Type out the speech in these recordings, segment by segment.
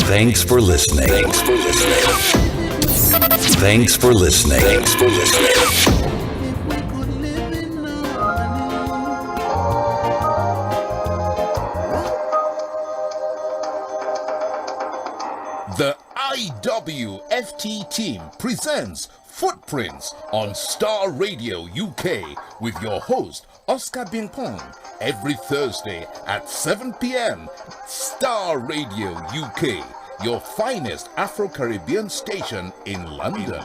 Thanks for listening. Thanks for listening. Thanks for listening. Thanks for listening. The IWFT team presents Footprints on Starr Radio UK with your host Oscar Bimpong every Thursday at 7 p.m. Starr Radio UK, your finest Afro-Caribbean station in London.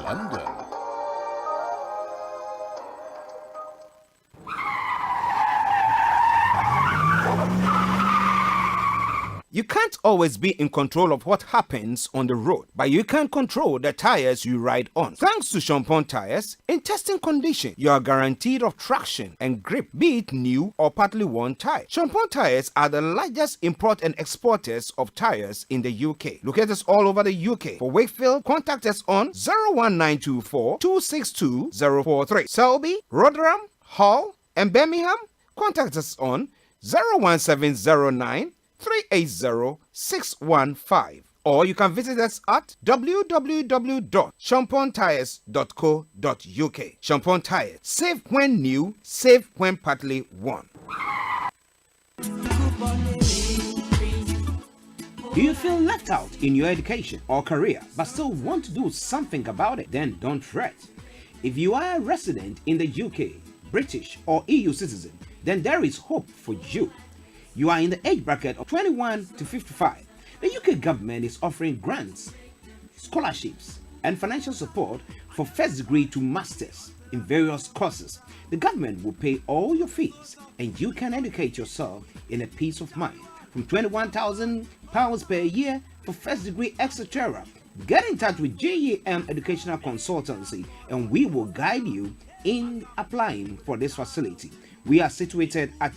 You can't always be in control of what happens on the road, but you can control the tires you ride on. Thanks to Champon Tires, in testing condition, you are guaranteed of traction and grip, be it new or partly worn tire. Champon Tires are the largest import and exporters of tires in the UK. Locate us all over the UK. For Wakefield, contact us on 01924 262 043. Selby, Rotherham, Hull, and Birmingham, contact us on 01709 380-615, or you can visit us at www.champontires.co.uk. Champon Tires, safe when new, safe when partly worn. Do you feel left out in your education or career but still want to do something about it? Then don't fret. If you are a resident in the UK, British or EU citizen, then there is hope for you. You are in the age bracket of 21 to 55. The UK government is offering grants, scholarships, and financial support for first degree to masters in various courses. The government will pay all your fees and you can educate yourself in a peace of mind. From £21,000 per year for first degree, etc. Get in touch with GEM Educational Consultancy and we will guide you in applying for this facility. We are situated at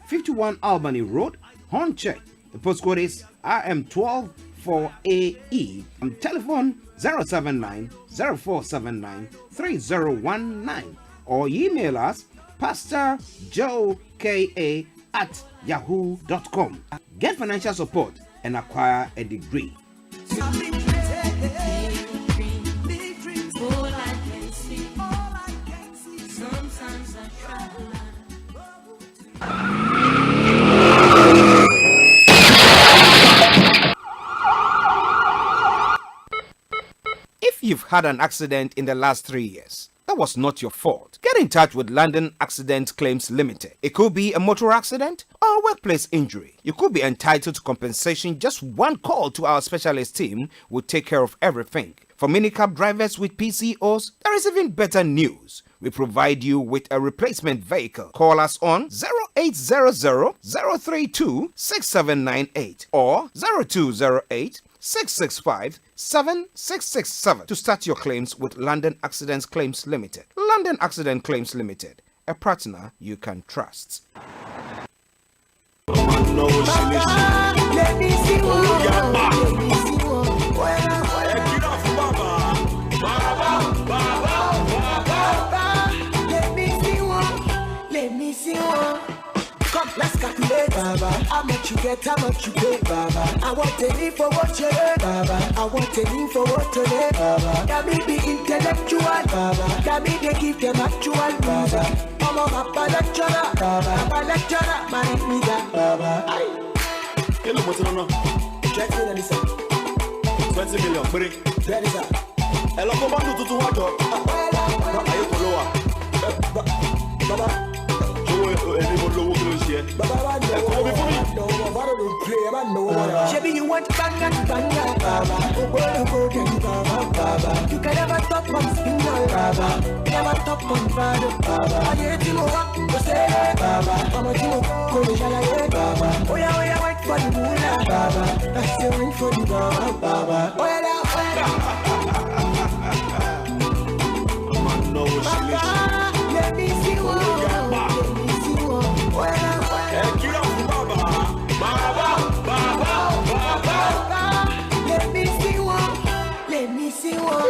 51 Albany Road, Hornchurch. The postcode is RM124AE. Telephone 079 0479 3019 or email us pastorjoeka@yahoo.com. Get financial support and acquire a degree. If you've had an accident in the last 3 years, that was not your fault. Get in touch with London Accident Claims Limited. It could be a motor accident or a workplace injury. You could be entitled to compensation. Just one call to our specialist team will take care of everything. For minicab drivers with PCOs, there is even better news. We provide you with a replacement vehicle. Call us on 0800 032 6798 or 0208 665 7667 to start your claims with London Accident Claims Limited. London Accident Claims Limited, a partner you can trust. Let's calculate, Baba. How much you get, how much you pay, Baba. I want a need for what you need, Baba. I want a need for what you need, Baba. That me be intellectual, Baba. That me they give them actual, Baba. I'm a lecturer, Baba. I'm a lecturer, man, me that, Baba. Hello, what's on now? Check it and listen. 20 million, free. That is that. Hello, come on to what job? Are you follower? Baba. Shabby, you want banga, Baba. You can never top on signal, Baba. Never top on Baba. I get you up to say, Baba. I'm a Timo, Baba. Oh, yeah, wait for the moolah, Baba. I still wait for the Baba. Oh, yeah, let me see what. Let me see what.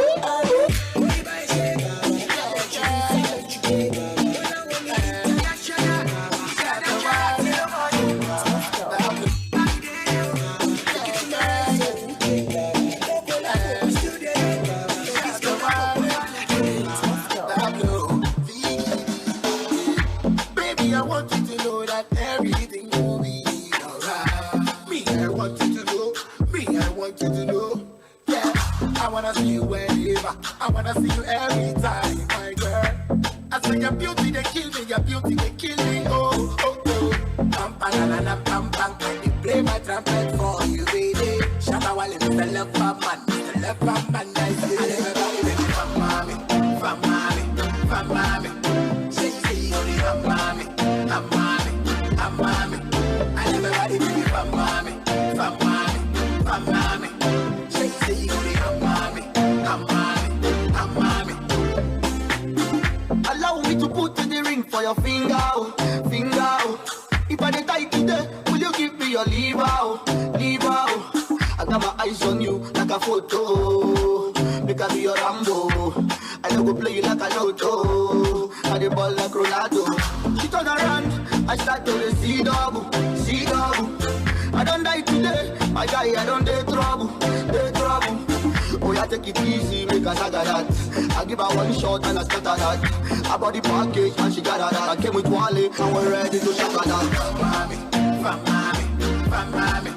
leper man, the leper man, I say. And everybody make me from mommy, from mommy, from mommy. Say you the from mommy, from mommy, from mommy. And everybody make me from mommy, from mommy, from mommy. Say you the from mommy, from mommy, from mommy. Allow me to put in the ring for your finger, oh, finger. Oh. If I dey tie today, will you give me your liver, oh, liver? Oh. I got my eyes on you like a photo. Make I be your Rambo. I don't go play you like a lotto. I dey ball like Ronaldo. She turn around, I start to see double, see double. I don't die today, my guy. I don't dey trouble, dey trouble. Oh yeah, take it easy, make a saga that. I give her one shot and I start that. I bought the package and she got that. I came with Wale and we're ready to shaka that. From mommy, from mommy, from mommy.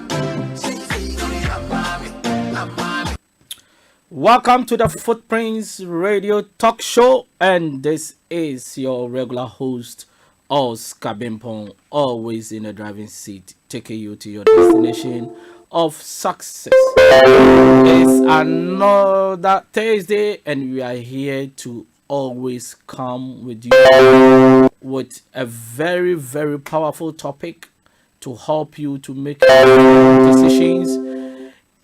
Welcome to the Footprints Radio Talk Show, and this is your regular host, Oscar Bimpong, always in the driving seat, taking you to your destination of success. It's another Thursday, and we are here to always come with you with a very, very powerful topic to help you to make decisions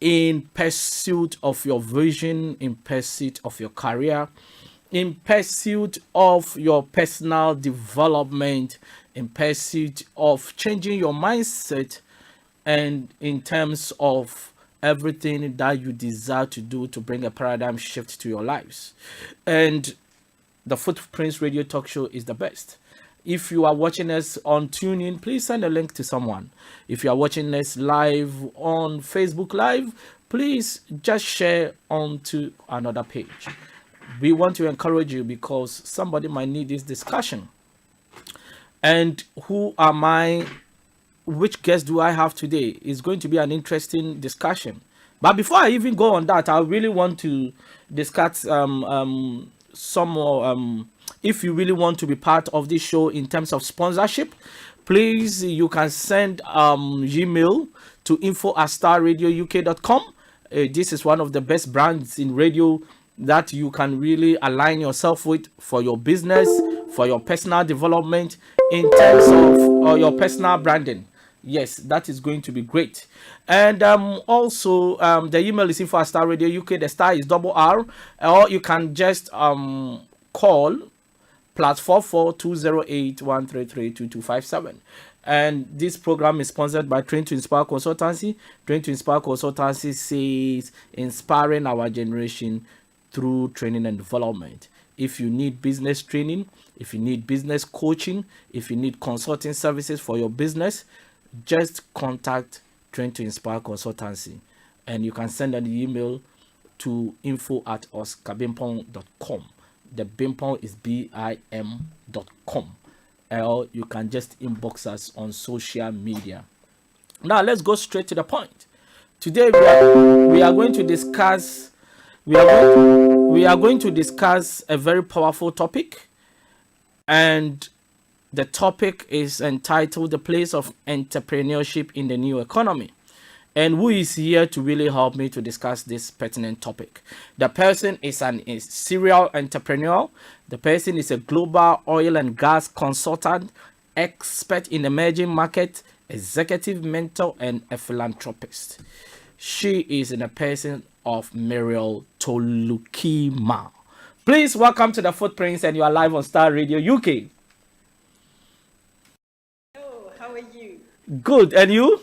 in pursuit of your vision, in pursuit of your career, in pursuit of your personal development, in pursuit of changing your mindset, and in terms of everything that you desire to do to bring a paradigm shift to your lives. And the Footprints Radio Talk Show is the best. If you are watching us on TuneIn, please send a link to someone. If you are watching us live on Facebook Live, please just share onto another page. We want to encourage you because somebody might need this discussion. And who am I? Which guest do I have today? It's going to be an interesting discussion. But before I even go on that, I really want to discuss some more. If you really want to be part of this show in terms of sponsorship, please, you can send email to info@starradiouk.com. This is one of the best brands in radio that you can really align yourself with for your business, for your personal development, in terms of your personal branding. Yes, that is going to be great. And also, the email is info@starradiouk. The star is double R, or you can just call +44 208 133 2257. And this program is sponsored by Train to Inspire Consultancy. Train to Inspire Consultancy says inspiring our generation through training and development. If you need business training, if you need business coaching, if you need consulting services for your business, just contact Train to Inspire Consultancy. And you can send an email to info@oscarbimpong.com. The Bimpong is BIM.com. Or you can just inbox us on social media. Now let's go straight to the point. Today we are going to discuss a very powerful topic, and the topic is entitled "The Place of Entrepreneurship in the New Economy." And who is here to really help me to discuss this pertinent topic? The person is a serial entrepreneur. The person is a global oil and gas consultant, expert in emerging market, executive mentor, and a philanthropist. She is in the person of Muriel Tolukima. Please welcome to the Footprints, and you are live on Starr Radio UK. Hello, how are you? Good, and you?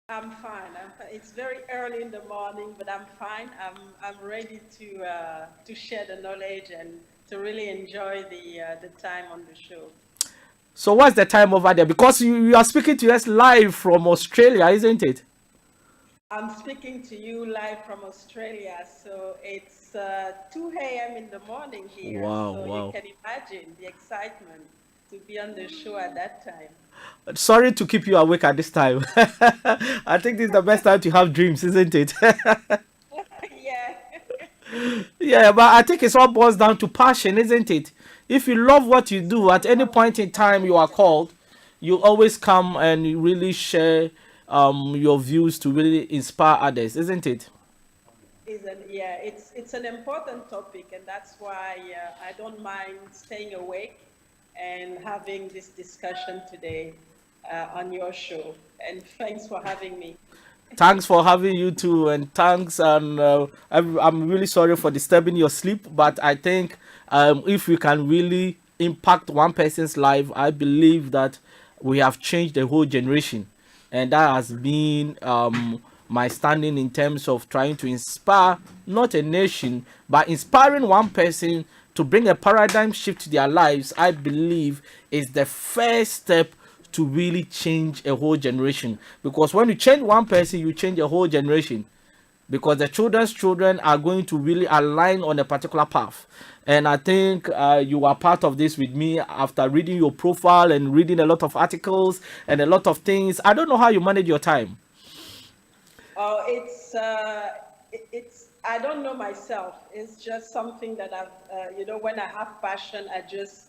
I'm fine. It's very early in the morning, but I'm fine. I'm ready to share the knowledge and to really enjoy the time on the show. So what's the time over there? Because you are speaking to us live from Australia, isn't it? I'm speaking to you live from Australia, so it's 2 a.m. in the morning here. Wow, so wow. You can imagine the excitement to be on the show at that time. Sorry to keep you awake at this time. I think this is the best time to have dreams, isn't it? Yeah. Yeah, but I think it's all boils down to passion, isn't it? If you love what you do, at any point in time you are called, you always come and you really share your views to really inspire others, isn't it? Yeah, it's an important topic, and that's why I don't mind staying awake and having this discussion today on your show. And thanks for having me. Thanks for having you too, and thanks. And I'm really sorry for disturbing your sleep, but I think if we can really impact one person's life, I believe that we have changed the whole generation, and that has been my standing in terms of trying to inspire not a nation, but inspiring one person to bring a paradigm shift to their lives. I believe is the first step to really change a whole generation, because when you change one person you change a whole generation, because the children's children are going to really align on a particular path. And I think you are part of this with me after reading your profile and reading a lot of articles and a lot of things. I don't know how you manage your time. Oh, it's I don't know myself. It's just something that when I have passion, I just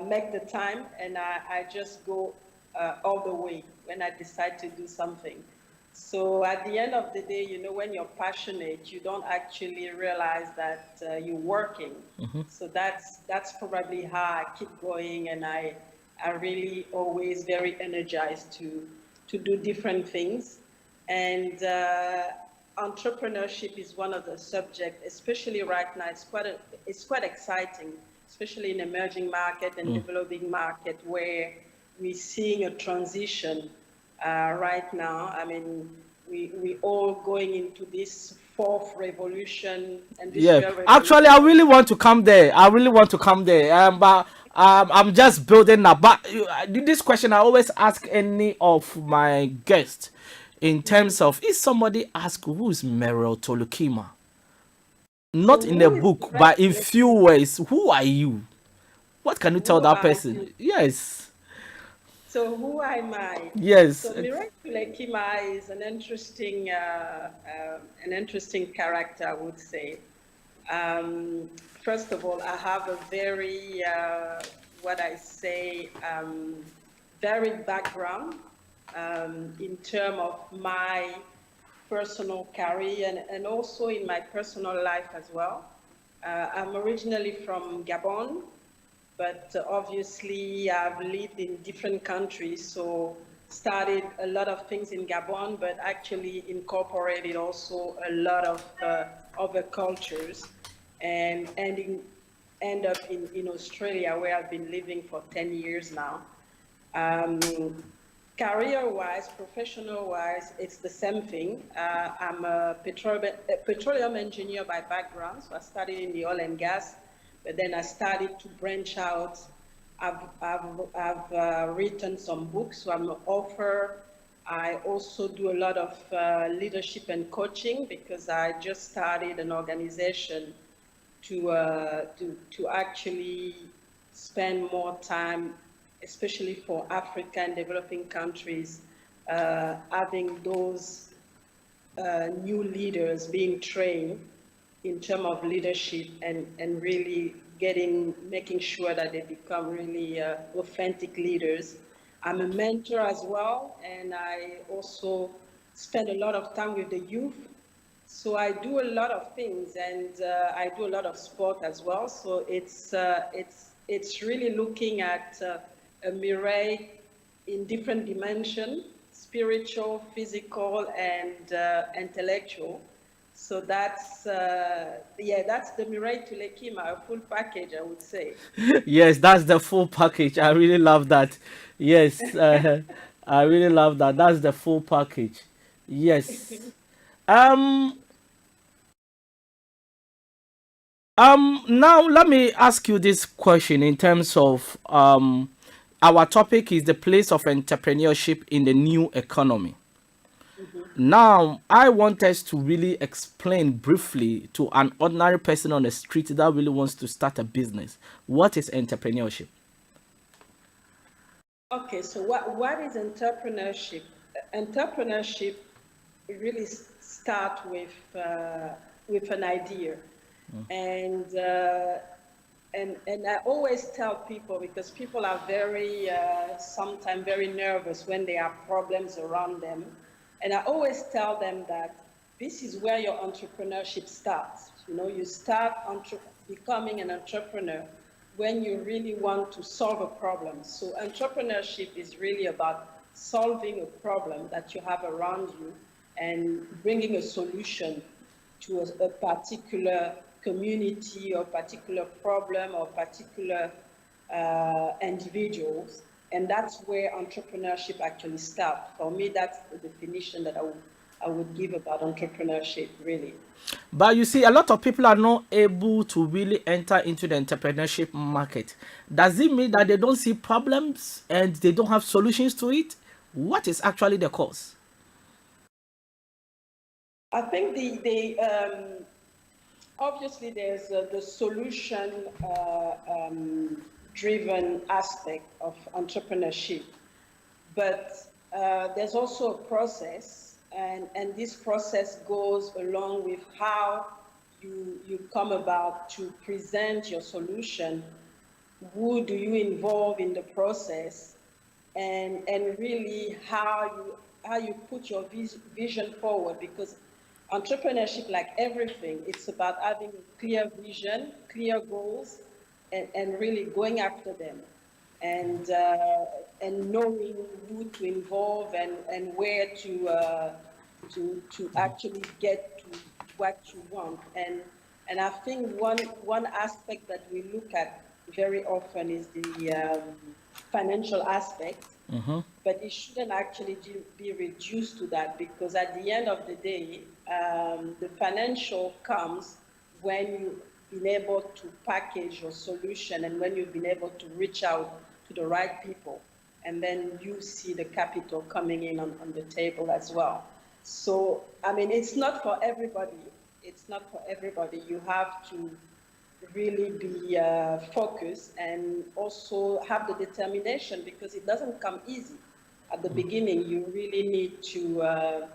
make the time, and I just go all the way when I decide to do something. So at the end of the day, when you're passionate, you don't actually realize that you're working. So that's probably how I keep going, and I really always very energized to do different things. And entrepreneurship is one of the subjects, especially right now. It's quite exciting, especially in emerging market and developing market, where we're seeing a transition right now. I mean, we all going into this fourth revolution, Yeah, industrial actually, revolution. I really want to come there. I really want to come there. But I'm just building up. But this question I always ask any of my guests, in terms of if somebody asks who's Meryl Tolukima, not So in a who is book, Greg but in few Blakey? words, who are you? What can you tell Who that are person? you? Yes, So who am I? yes, So Miracle Kima is an interesting character, I would say. First of all, I have a very, what I say, varied background in terms of my personal career and also in my personal life as well. I'm originally from Gabon, but obviously I've lived in different countries, so started a lot of things in Gabon, but actually incorporated also a lot of other cultures, and end up in Australia, where I've been living for 10 years now. Um, Career-wise, professional-wise, it's the same thing. I'm a petroleum engineer by background, so I studied in the oil and gas, but then I started to branch out. I've written some books, so I'm an author. I also do a lot of leadership and coaching, because I just started an organization to actually spend more time, especially for Africa and developing countries, having those new leaders being trained in terms of leadership, and really making sure that they become really authentic leaders. I'm a mentor as well, and I also spend a lot of time with the youth. So I do a lot of things, and I do a lot of sport as well. So it's really looking at a Mireille in different dimensions: spiritual, physical, and intellectual. So that's the Mireille Tulekima, a full package, I would say. yes. That's the full package. I really love that. Yes, I really love that. That's the full package. Yes. Um. Now let me ask you this question in terms of our topic is the place of entrepreneurship in the new economy. Now, I want us to really explain briefly to an ordinary person on the street that really wants to start a business. What is entrepreneurship? Okay, so what is entrepreneurship? Entrepreneurship really start with an idea, and and I always tell people, because people are very sometimes very nervous when there are problems around them, and I always tell them that this is where your entrepreneurship starts. You know, you start becoming an entrepreneur when you really want to solve a problem. So entrepreneurship is really about solving a problem that you have around you and bringing a solution to a particular community or particular problem or particular individuals. And that's where entrepreneurship actually starts. For me, that's the definition that I would give about entrepreneurship, really. But you see, a lot of people are not able to really enter into the entrepreneurship market. Does it mean that they don't see problems and they don't have solutions to it? What is actually the cause? I think obviously there's the solution driven aspect of entrepreneurship, but there's also a process, and this process goes along with how you come about to present your solution. Who do you involve in the process, and really how you put your vision forward, because entrepreneurship, like everything, it's about having a clear vision, clear goals, and really going after them, and knowing who to involve and where to actually get to what you want. And I think one aspect that we look at very often is the financial aspect. But it shouldn't actually be reduced to that, because at the end of the day, the financial comes when you've been able to package your solution and when you've been able to reach out to the right people. And then you see the capital coming in on the table as well. So, I mean, it's not for everybody. It's not for everybody. You have to really be focused and also have the determination, because it doesn't come easy. At the beginning, you really need to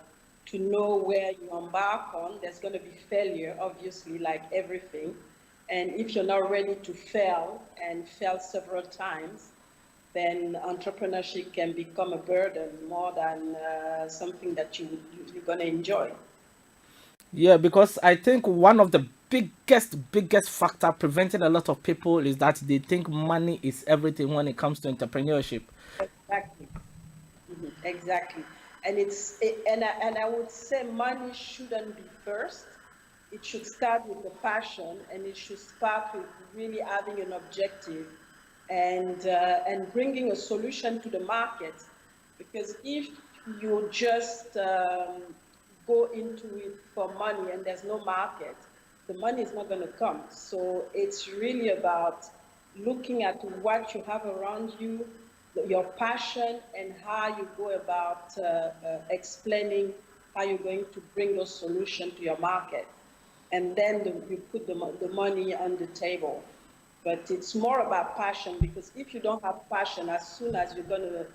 know where you embark on. There's going to be failure, obviously, like everything. And if you're not ready to fail and fail several times, then entrepreneurship can become a burden more than something that you're going to enjoy. Yeah, because I think one of the biggest factor preventing a lot of people is that they think money is everything when it comes to entrepreneurship. Exactly. Exactly. And and I would say money shouldn't be first. It should start with the passion, and it should start with really having an objective and bringing a solution to the market. Because if you just go into it for money and there's no market, the money is not going to come. So it's really about looking at what you have around you, your passion, and how you go about explaining how you're going to bring those solutions to your market. And then you put the money on the table. But it's more about passion, because if you don't have passion, as soon as you're going to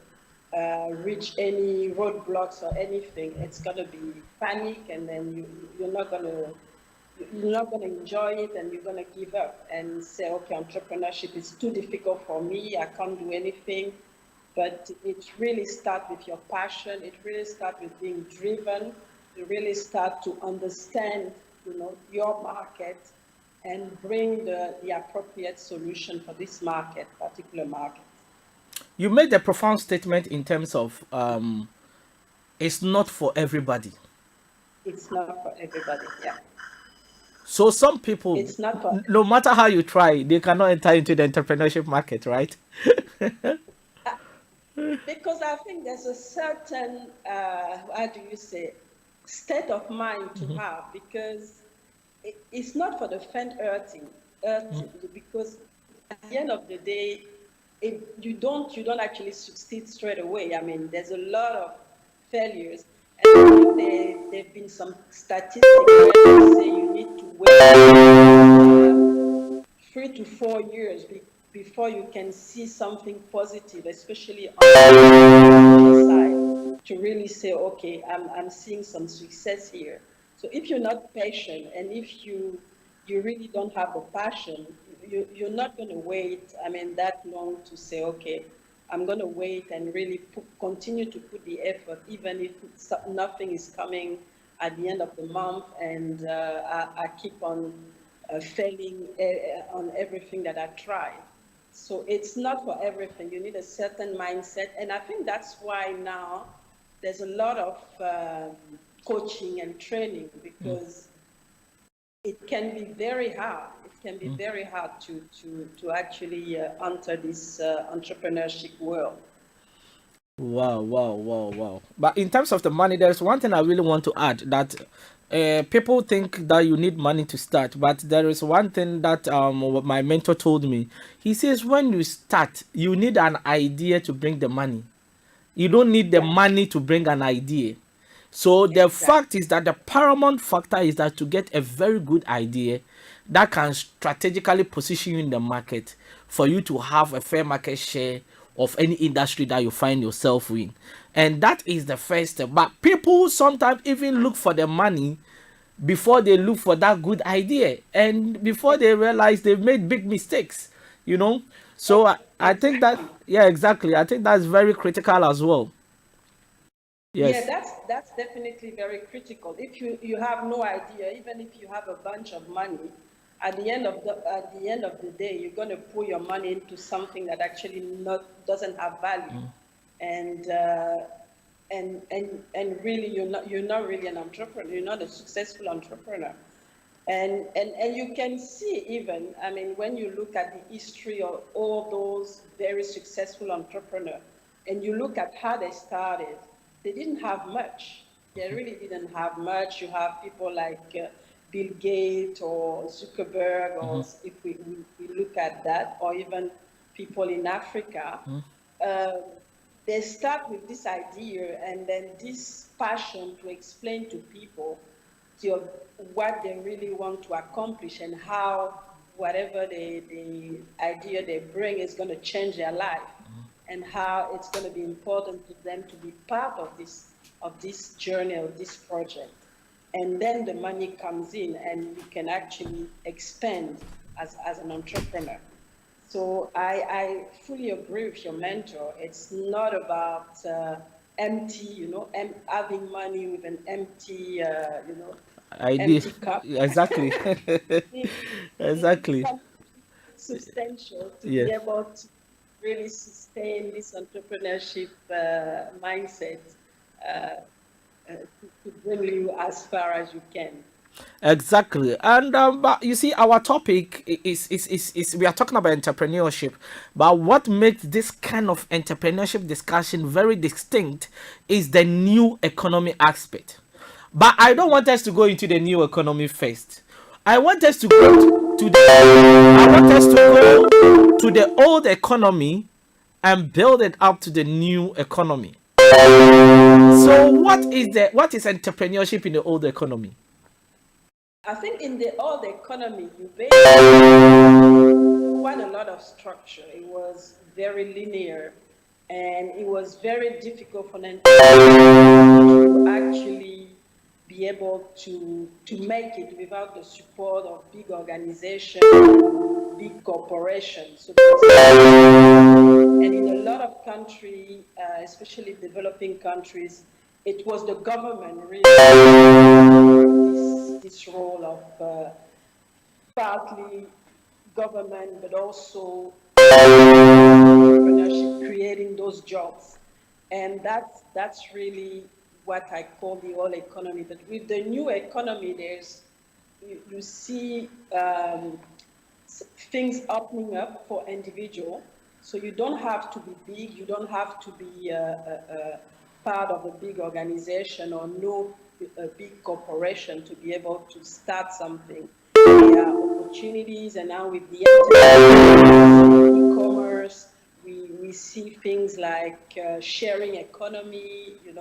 reach any roadblocks or anything, it's going to be panic, and then you're not going to enjoy it, and you're going to give up and say, okay, entrepreneurship is too difficult for me, I can't do anything. But it really starts with your passion. It really starts with being driven. You really start to understand, your market, and bring the appropriate solution for this particular market. You made a profound statement in terms of it's not for everybody. It's not for everybody, yeah. So some people, it's not for no matter how you try, they cannot enter into the entrepreneurship market, right? Because I think there's a certain, how do you say, state of mind to have, because it's not for the faint-hearted, because at the end of the day, you don't actually succeed straight away. I mean, there's a lot of failures, and there've been some statistics where they say you need to wait 3 to 4 years before you can see something positive, especially on the side, to really say, okay, I'm seeing some success here. So if you're not patient, and if you really don't have the passion, you're not going to wait, that long to say, okay, I'm going to wait and really continue to put the effort, even if nothing is coming at the end of the month, and I keep on failing on everything that I try. So it's not for everything. You need a certain mindset, and I think that's why now there's a lot of coaching and training, because it can be very hard. It can be very hard to actually enter this entrepreneurship world. Wow. But in terms of the money, there's one thing I really want to add, that people think that you need money to start, but there is one thing that what my mentor told me. He says when you start, you need an idea to bring the money. You don't need the money to bring an idea. So the fact is that the paramount factor is that to get a very good idea that can strategically position you in the market for you to have a fair market share of any industry that you find yourself in. And that is the first step. But people sometimes even look for the money before they look for that good idea, and before they realize they've made big mistakes, you know. So I think that, yeah, exactly, I think that's very critical as well. Yeah, Yes. that's definitely very critical. If you have no idea, even if you have a bunch of money, at the end of the day, you're going to put your money into something that actually not doesn't have value, and really you're not really an entrepreneur. You're not a successful entrepreneur. And you can see, even, I mean, when you look at the history of all those very successful entrepreneurs, and you look at how they started, they didn't have much. They really didn't have much. You have people like Bill Gates or Zuckerberg, or if we look at that, or even people in Africa, uh, they start with this idea and then this passion to explain to people what they really want to accomplish, and how whatever the idea they bring is going to change their life, and how it's going to be important to them to be part of this journey, of this project. And then the money comes in and you can actually expand as an entrepreneur. So I fully agree with your mentor. It's not about empty, having money with an empty, Idea. empty cup. Exactly. It Exactly. becomes substantial to Yeah. be able to really sustain this entrepreneurship mindset, to bring you as far as you can. Exactly. And but you see, our topic is we are talking about entrepreneurship, but what makes this kind of entrepreneurship discussion very distinct is the new economy aspect. But I don't want us to go into the new economy first. I want us to go to the I want us to go to the old economy and build it up to the new economy. So what is entrepreneurship in the old economy? I think in the old economy, you basically quite a lot of structure. It was very linear, and it was very difficult for them to actually be able to make it without the support of big organizations, big corporations. So, and in a lot of countries, especially developing countries, it was the government really this role of partly government, but also entrepreneurship, creating those jobs. And that's really what I call the old economy. But with the new economy, you see things opening up for individual. So you don't have to be big, you don't have to be part of a big organization or no a big corporation to be able to start something. There are opportunities, and now with the e-commerce, we see things like sharing economy, in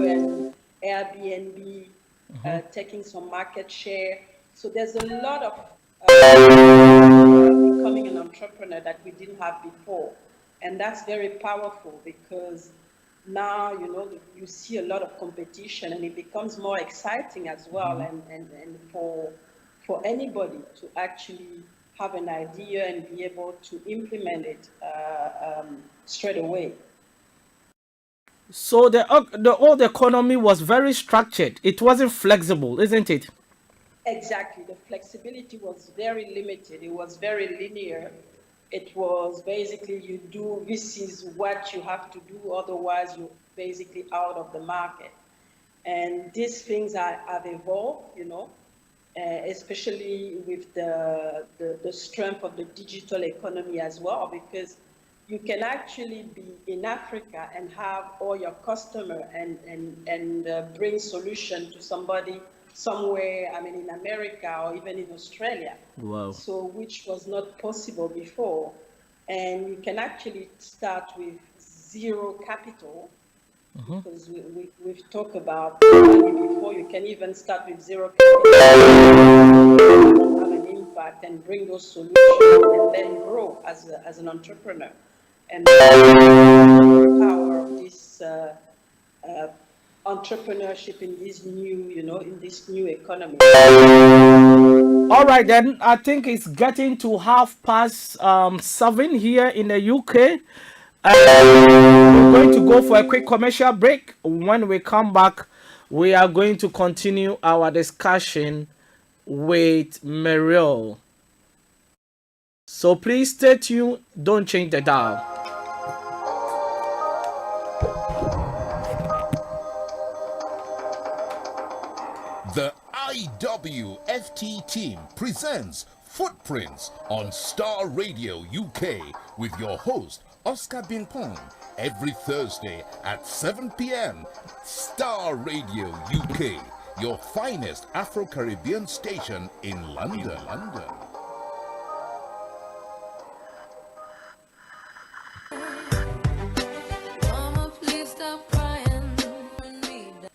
and Airbnb, taking some market share. So there's a lot of becoming an entrepreneur that we didn't have before. And that's very powerful, because now, you see a lot of competition, and it becomes more exciting as well. And for anybody to actually have an idea and be able to implement it straight away. So the old economy was very structured. It wasn't flexible, isn't it? Exactly. The flexibility was very limited. It was very linear. It was basically you do, this is what you have to do, otherwise you're basically out of the market. And these things have evolved, especially with the strength of the digital economy as well, because you can actually be in Africa and have all your customer and bring solution to somebody somewhere, I mean, in America or even in Australia. Wow. So, which was not possible before. And you can actually start with zero capital, because we've talked about money before. You can even start with zero capital, have an impact and bring those solutions and then grow as an entrepreneur. And the power of this entrepreneurship in this new, in this new economy. All right, then I think it's getting to 7:30 here in the UK. We're going to go for a quick commercial break. When we come back, we are going to continue our discussion with Mariel. So please stay tuned. Don't change the dial. The IWFT team presents Footprints on Star Radio UK with your host, Oscar Bimpong, every Thursday at 7 p.m. Star Radio UK, your finest Afro-Caribbean station in London.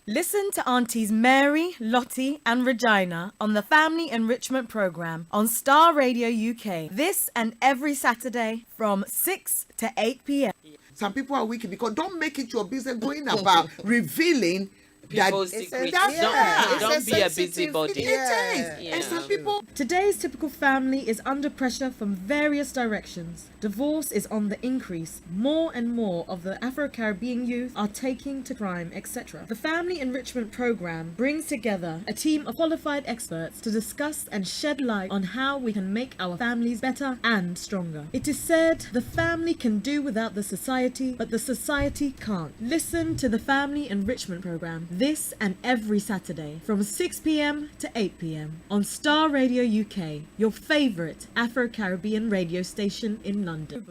Listen to Aunties Mary, Lottie and Regina on the Family Enrichment Programme on Star Radio UK. This and every Saturday from 6 to 8 p.m. Some people are wicked because don't make it your business going about revealing people's secrets. Don't be a busybody. And some people. Today's typical family is under pressure from various directions. Divorce is on the increase. More and more of the Afro-Caribbean youth are taking to crime, etc. The Family Enrichment Program brings together a team of qualified experts to discuss and shed light on how we can make our families better and stronger. It is said the family can do without the society, but the society can't. Listen to the Family Enrichment Program this and every Saturday from 6 p.m. to 8 p.m. on Star Radio UK, your favourite Afro-Caribbean radio station in London.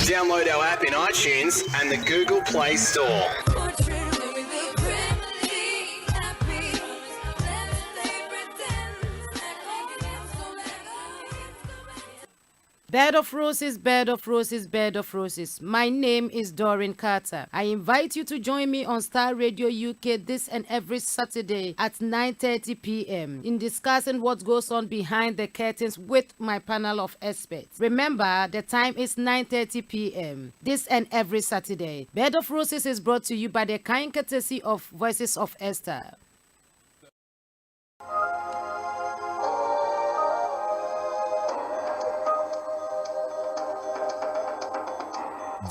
Download our app in iTunes and the Google Play Store. Bed of roses, bed of roses, bed of roses. My name is Doreen Carter. I invite you to join me on Star Radio UK this and every Saturday at 9:30 p.m. in discussing what goes on behind the curtains with my panel of experts. Remember, the time is 9:30 p.m. this and every Saturday. Bed of Roses is brought to you by the kind courtesy of Voices of Esther.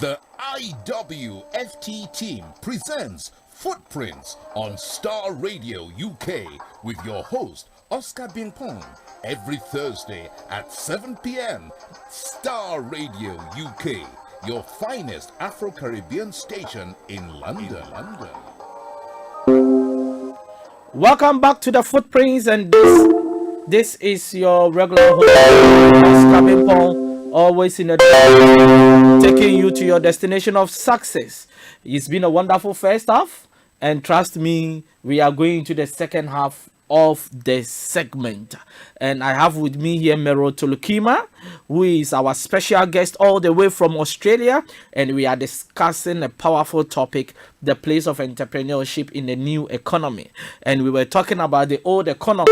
The IWFT team presents Footprints on Star Radio UK with your host, Oscar Bimpong, every Thursday at 7 p.m. Star Radio UK, your finest Afro-Caribbean station in London. Welcome back to the Footprints, and this is your regular host, Oscar Bimpong. Always in a taking you to your destination of success. It's been a wonderful first half, and trust me, we are going to the second half of the segment. And I have with me here Mero Tolukima, who is our special guest all the way from Australia, and we are discussing a powerful topic, the place of entrepreneurship in the new economy. And we were talking about the old economy,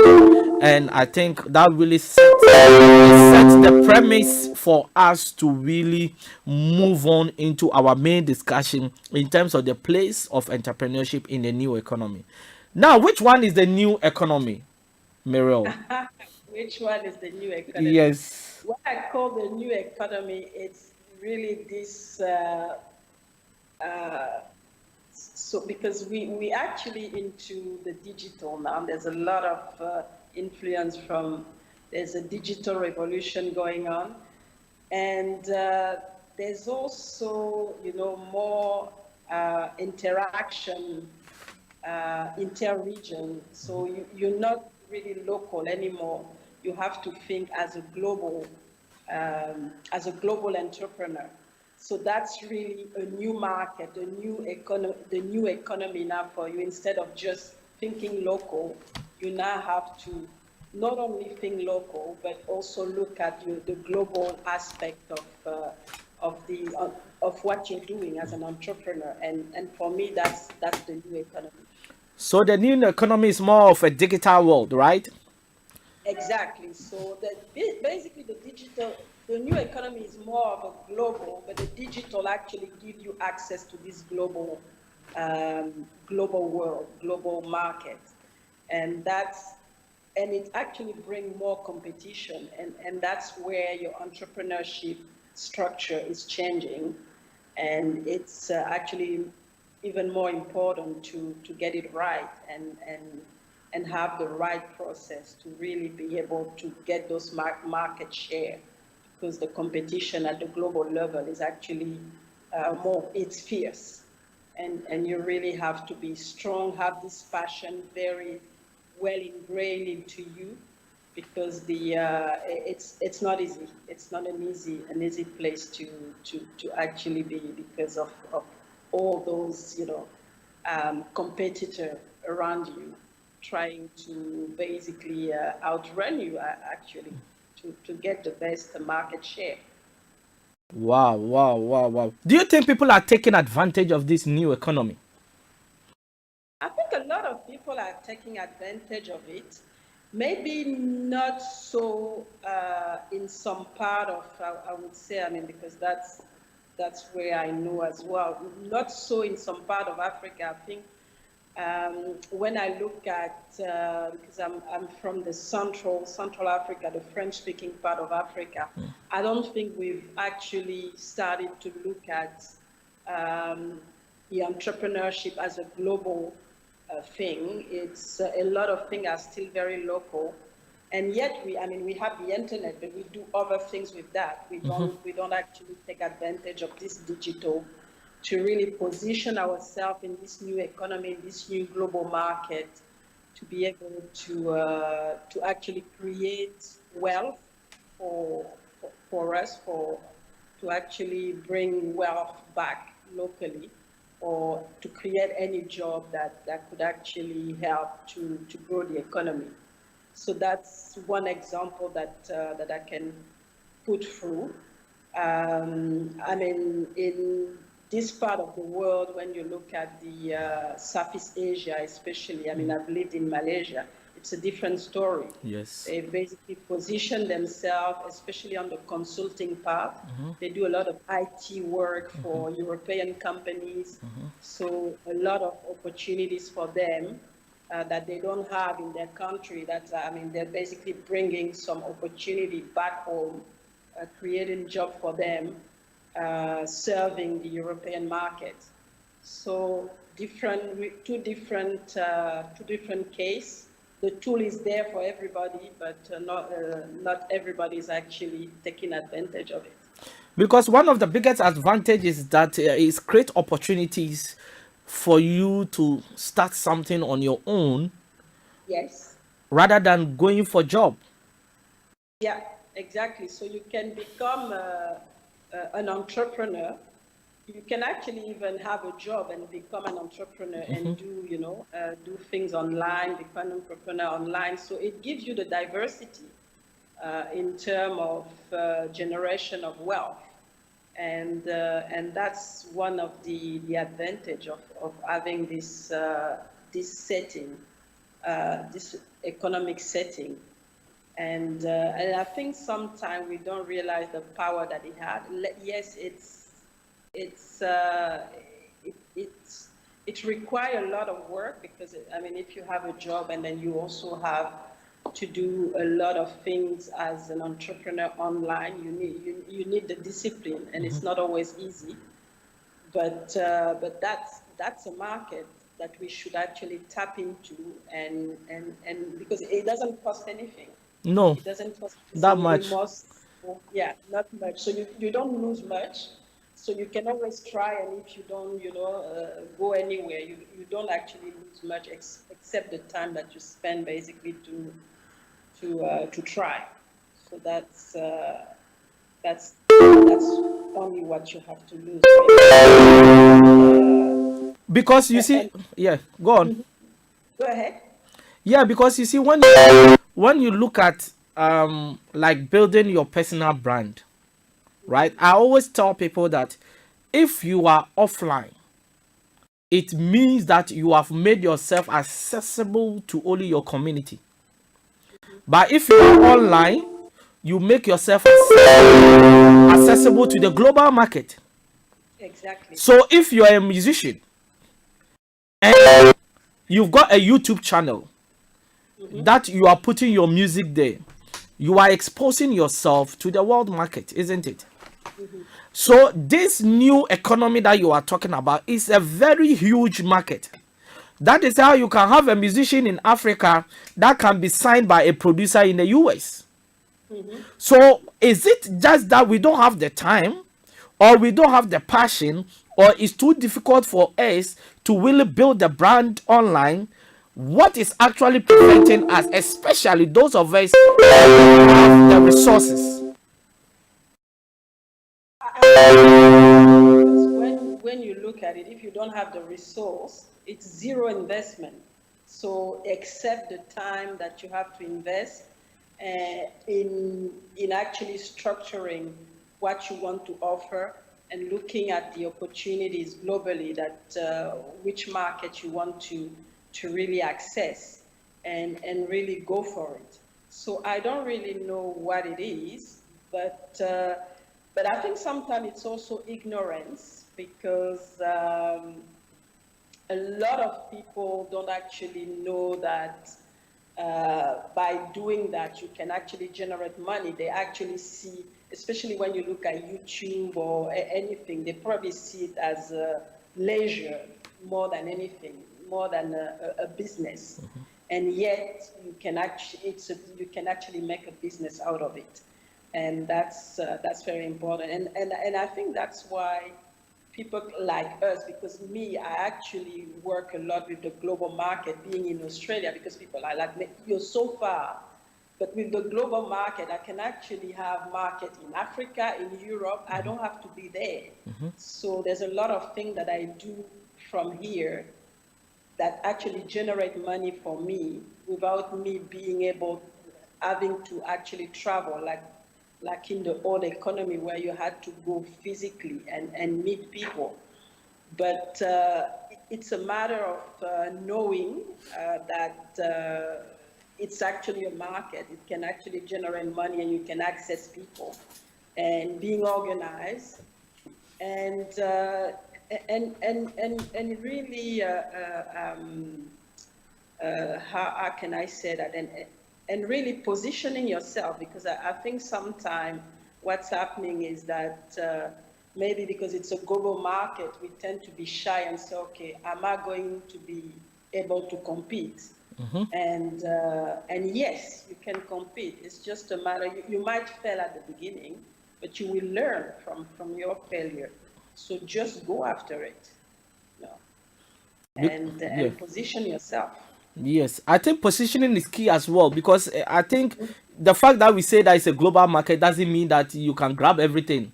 and I think that really sets the premise for us to really move on into our main discussion in terms of the place of entrepreneurship in the new economy. Now, which one is the new economy, Mariel? Which one is the new economy? Yes. What I call the new economy, it's really this. So because we actually into the digital now, there's a lot of influence from. There's a digital revolution going on, and there's also, you know, more interaction inter-region. So you're not really local anymore. You have to think as a global entrepreneur. So that's really a new market, the new economy now for you. Instead of just thinking local, you now have to not only think local, but also look at the global aspect of what you're doing as an entrepreneur. And for me, that's the new economy. So the new economy is more of a digital world, right? Exactly. So basically the new economy is more of a global, but the digital actually gives you access to this global world, global market, and it actually brings more competition, and that's where your entrepreneurship structure is changing, and it's actually even more important to get it right and have the right process to really be able to get those market share, because the competition at the global level is actually it's fierce, and you really have to be strong, have this passion very well ingrained into you, because it's not easy. It's not an easy place to actually be, because of all those, you know, competitor around you trying to basically outrun you, actually, to get the best market share. Wow, wow, wow, wow. Do you think people are taking advantage of this new economy? I think a lot of people are taking advantage of it. Maybe not so in some part of, I would say, I mean, because that's where I know as well. Not so in some part of Africa. I think when I look at, because I'm from the Central Africa, the French-speaking part of Africa, I don't think we've actually started to look at the entrepreneurship as a global thing. It's a lot of things are still very local, and yet we have the internet, but we do other things with that. We don't actually take advantage of this digital to really position ourselves in this new economy, in this new global market, to be able to actually create wealth for us, to actually bring wealth back locally, or to create any job that could actually help to grow the economy. So that's one example that I can put through. I mean, in this part of the world, when you look at the Southeast Asia, especially, I mean, I've lived in Malaysia, it's a different story. Yes. They basically position themselves, especially on the consulting part. They do a lot of IT work for European companies. So a lot of opportunities for them that they don't have in their country. They're basically bringing some opportunity back home, creating job for them, serving the European market. So two different case. The tool is there for everybody, but not everybody is actually taking advantage of it. Because one of the biggest advantages is that it creates opportunities for you to start something on your own. Yes. Rather than going for job. Yeah, exactly. So you can become an entrepreneur. You can actually even have a job and become an entrepreneur and do things online, become an entrepreneur online. So it gives you the diversity in terms of generation of wealth. And that's one of the advantage of having this setting, this economic setting. And I think sometimes we don't realize the power that it had. Yes, it requires a lot of work, because if you have a job and then you also have to do a lot of things as an entrepreneur online. You need the discipline, and it's not always easy. But that's a market that we should actually tap into, and because it doesn't cost anything. No, It doesn't cost that any much. yeah, not much. So you don't lose much. So you can always try, and if you don't, go anywhere, you don't actually lose much except the time that you spend basically to try. So that's only what you have to lose. Because you see, yeah, go on. Go ahead. Yeah, because you see, when you look at like building your personal brand, right? I always tell people that if you are offline, it means that you have made yourself accessible to only your community. But if you are online, you make yourself accessible to the global market. Exactly. So if you're a musician and you've got a YouTube channel that you are putting your music there, you are exposing yourself to the world market, isn't it? So this new economy that you are talking about is a very huge market. That is how you can have a musician in Africa that can be signed by a producer in the US. So is it just that we don't have the time, or we don't have the passion, or it's too difficult for us to really build the brand online? What is actually preventing us, especially those of us who have the resources? When you look at it, if you don't have the resource, it's zero investment. So except the time that you have to invest in actually structuring what you want to offer and looking at the opportunities globally, that which market you want to really access and really go for it. So I don't really know what it is, but I think sometimes it's also ignorance, because a lot of people don't actually know that by doing that you can actually generate money. They actually see, especially when you look at YouTube or anything, they probably see it as a leisure more than anything, more than a business. And yet you can actually make a business out of it. And that's very important. And I think that's why people like us, because me, I actually work a lot with the global market, being in Australia, because people are like, you're so far. But with the global market, I can actually have market in Africa, in Europe. I don't have to be there. So there's a lot of things that I do from here that actually generate money for me without me being able, having to actually travel, like in the old economy where you had to go physically and meet people. But it's a matter of knowing that it's actually a market. It can actually generate money, and you can access people, and being organized, and really how can I say that, and really positioning yourself, because I think sometimes what's happening is that maybe because it's a global market, we tend to be shy and say, okay, am I going to be able to compete? And yes, you can compete. It's just a matter, you might fail at the beginning, but you will learn from your failure. So just go after it, and position yourself. Yes, I think positioning is key as well, because I think the fact that we say that it's a global market doesn't mean that you can grab everything.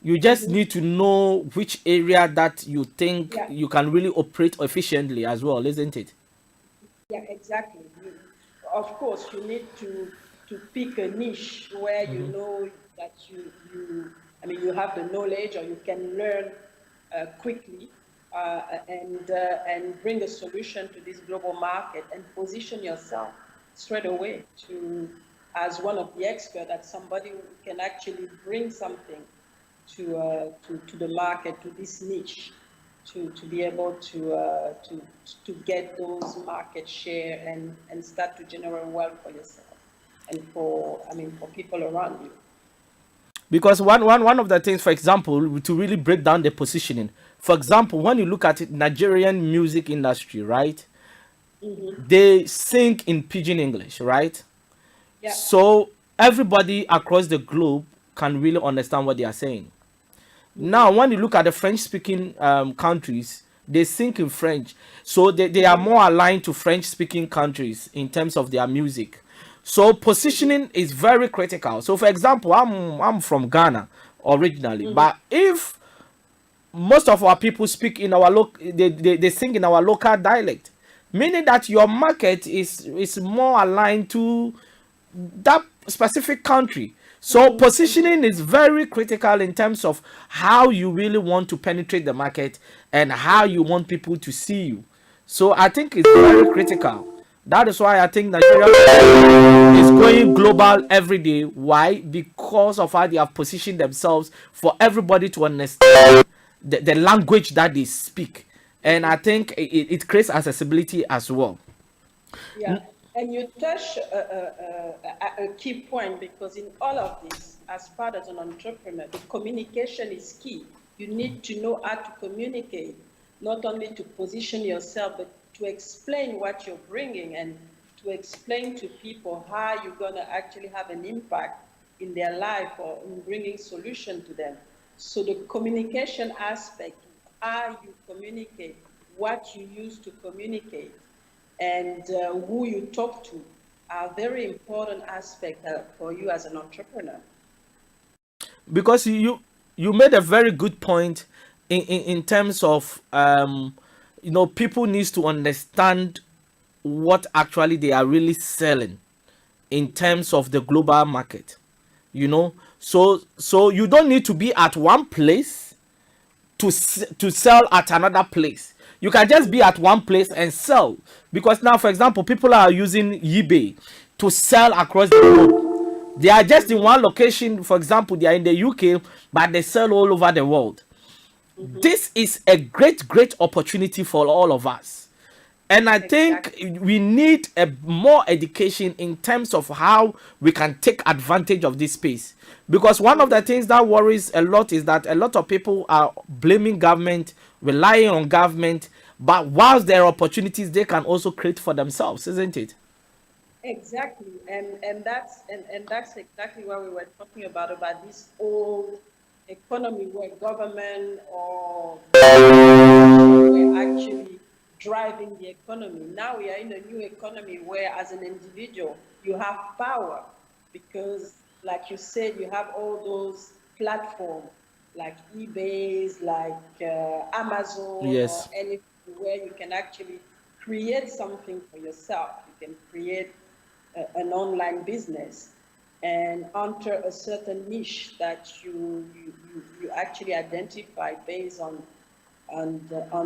You just need to know which area that you think you can really operate efficiently as well, isn't it? Yeah, exactly. Of course, you need to pick a niche where you know that you have the knowledge, or you can learn quickly, and bring a solution to this global market, and position yourself straight away as one of the experts, that somebody who can actually bring something to the market, to this niche. to be able to get those market share and start to generate wealth for yourself and for people around you. Because one of the things, for example, to really break down the positioning, for example, when you look at it, Nigerian music industry, right? They sing in pidgin English, right? Yeah. So everybody across the globe can really understand what they are saying. Now, when you look at the French-speaking countries, they sing in French, so they are more aligned to French-speaking countries in terms of their music. So positioning is very critical. So, for example, I'm from Ghana originally, but if most of our people speak in our they sing in our local dialect, meaning that your market is more aligned to that specific country. So positioning is very critical in terms of how you really want to penetrate the market and how you want people to see you. So I think it's very critical. That is why I think Nigeria is going global every day. Why? Because of how they have positioned themselves for everybody to understand the language that they speak. And I think it creates accessibility as well. Yeah, and you touch a key point, because in all of this, as part of an entrepreneur, the communication is key. You need to know how to communicate, not only to position yourself, but to explain what you're bringing and to explain to people how you're going to actually have an impact in their life or in bringing solution to them. So the communication aspect, how you communicate, what you use to communicate, and who you talk to are very important aspect for you as an entrepreneur. Because you made a very good point in terms of people needs to understand what actually they are really selling in terms of the global market, so you don't need to be at one place to sell at another place. You can just be at one place and sell, because now, for example, people are using eBay to sell across the globe. They are just in one location. For example, they are in the UK, but they sell all over the world. This is a great opportunity for all of us, and I think we need a more education in terms of how we can take advantage of this space. Because one of the things that worries a lot is that a lot of people are blaming government, relying on government, but whilst there are opportunities, they can also create for themselves, isn't it? Exactly, and that's exactly what we were talking about this old economy where government or were actually driving the economy. Now we are in a new economy where, as an individual, you have power, because, like you said, you have all those platforms like eBay's, like Amazon, or Yes. anything where you can actually create something for yourself. You can create an online business and enter a certain niche that you actually identify based on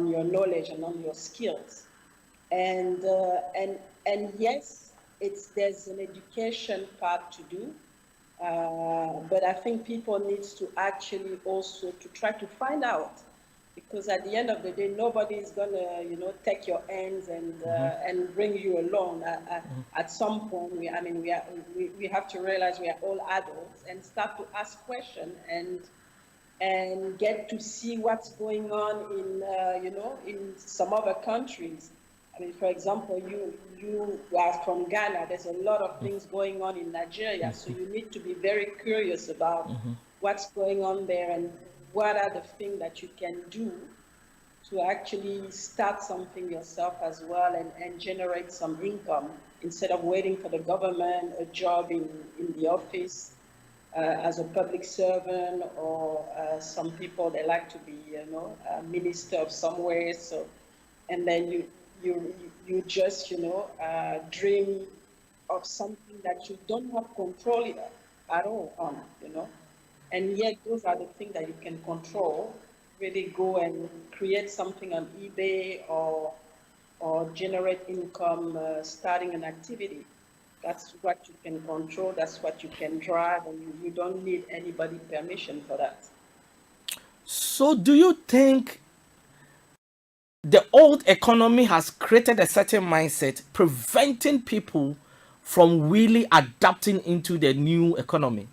your knowledge and on your skills. And yes, there's an education part to do, but I think people needs to actually also to try to find out, because at the end of the day, nobody is gonna take your hands and bring you along. At some point, we have to realize we are all adults and start to ask questions and get to see what's going on in some other countries. For example, you are from Ghana. There's a lot of things going on in Nigeria, so you need to be very curious about what's going on there and what are the things that you can do to actually start something yourself as well and generate some income instead of waiting for the government, a job in the office as a public servant, or some people, they like to be, a minister of somewhere. So, and then you just, dream of something that you don't have control at all on. And yet those are the things that you can control. Really go and create something on eBay or generate income starting an activity. That's what you can control, that's what you can drive, and you don't need anybody's permission for that. So do you think old economy has created a certain mindset preventing people from really adapting into the new economy?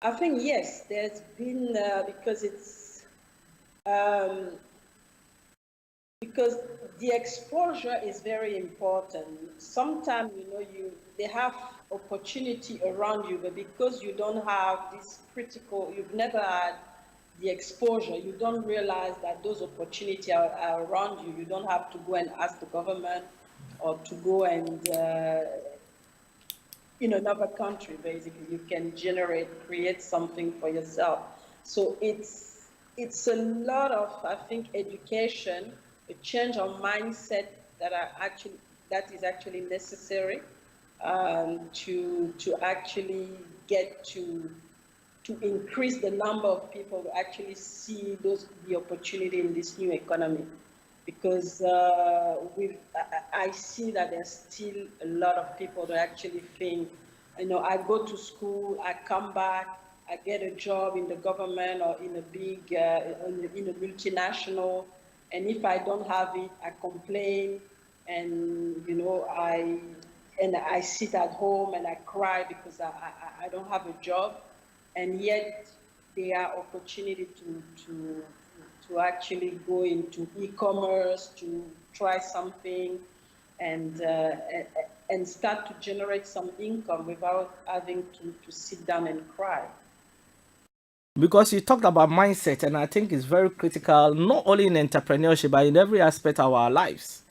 I think yes, there's been um, because the exposure is very important. Sometimes they have opportunity around you, but because you don't have this critical, you've never had the exposure, you don't realize that those opportunities are around you. You don't have to go and ask the government or to go and in another country. Basically, you can create something for yourself. So it's a lot of, I think, education, a change of mindset that is actually necessary to actually get to increase the number of people who actually see the opportunity in this new economy. Because I see that there's still a lot of people that actually think, I go to school, I come back, I get a job in the government or in a big, in a multinational, and if I don't have it, I complain, and I sit at home and I cry because I don't have a job, and yet there are opportunity to actually go into e-commerce, to try something, and start to generate some income without having to sit down and cry. Because you talked about mindset, and I think it's very critical, not only in entrepreneurship, but in every aspect of our lives.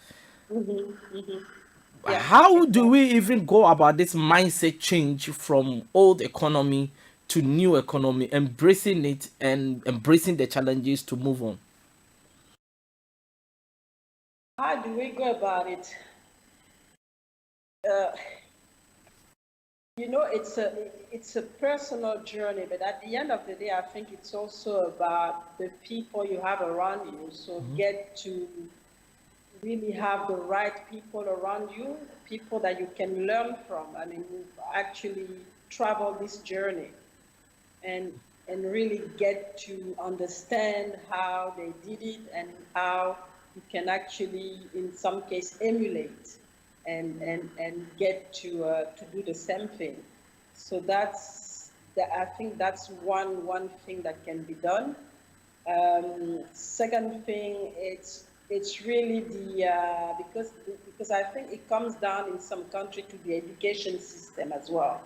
Yeah, How do we even go about this mindset change from old economy to new economy, embracing it and embracing the challenges to move on? How do we go about it? It's a personal journey, but at the end of the day, I think it's also about the people you have around you. So get to really have the right people around you, people that you can learn from. I mean, actually travel this journey and really get to understand how they did it and how you can actually, in some case, emulate and get to do the same thing. So I think that's one thing that can be done. Second thing, it's really because I think it comes down in some country to the education system as well.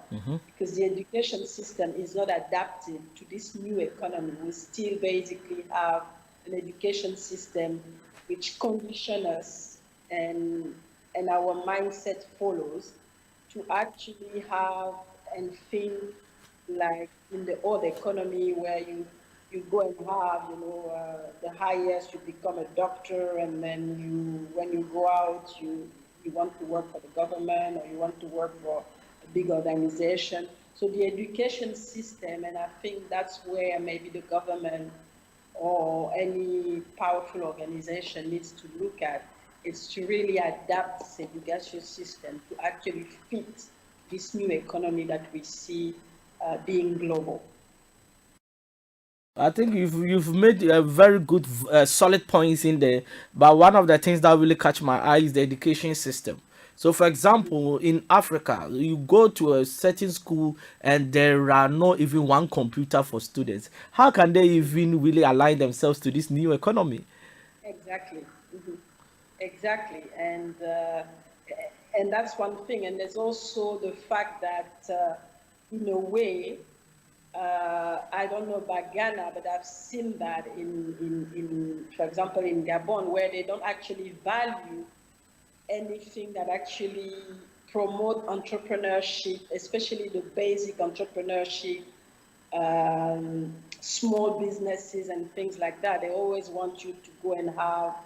Because the education system is not adapted to this new economy. We still basically have an education system which conditions us and our mindset follows to actually have and think like in the old economy where you go and have, the highest, you become a doctor, and then when you go out, you want to work for the government or you want to work for a big organization. So the education system, and I think that's where maybe the government or any powerful organization needs to look at, is to really adapt this education system to actually fit this new economy that we see being global. I think you've made a very good, solid points in there. But one of the things that really catch my eye is the education system. So, for example, in Africa, you go to a certain school and there are not even one computer for students. How can they even really align themselves to this new economy? Exactly. Exactly, and that's one thing. And there's also the fact that, in a way, I don't know about Ghana, but I've seen that in, for example, in Gabon, where they don't actually value anything that actually promote entrepreneurship, especially the basic entrepreneurship, small businesses and things like that. They always want you to go and have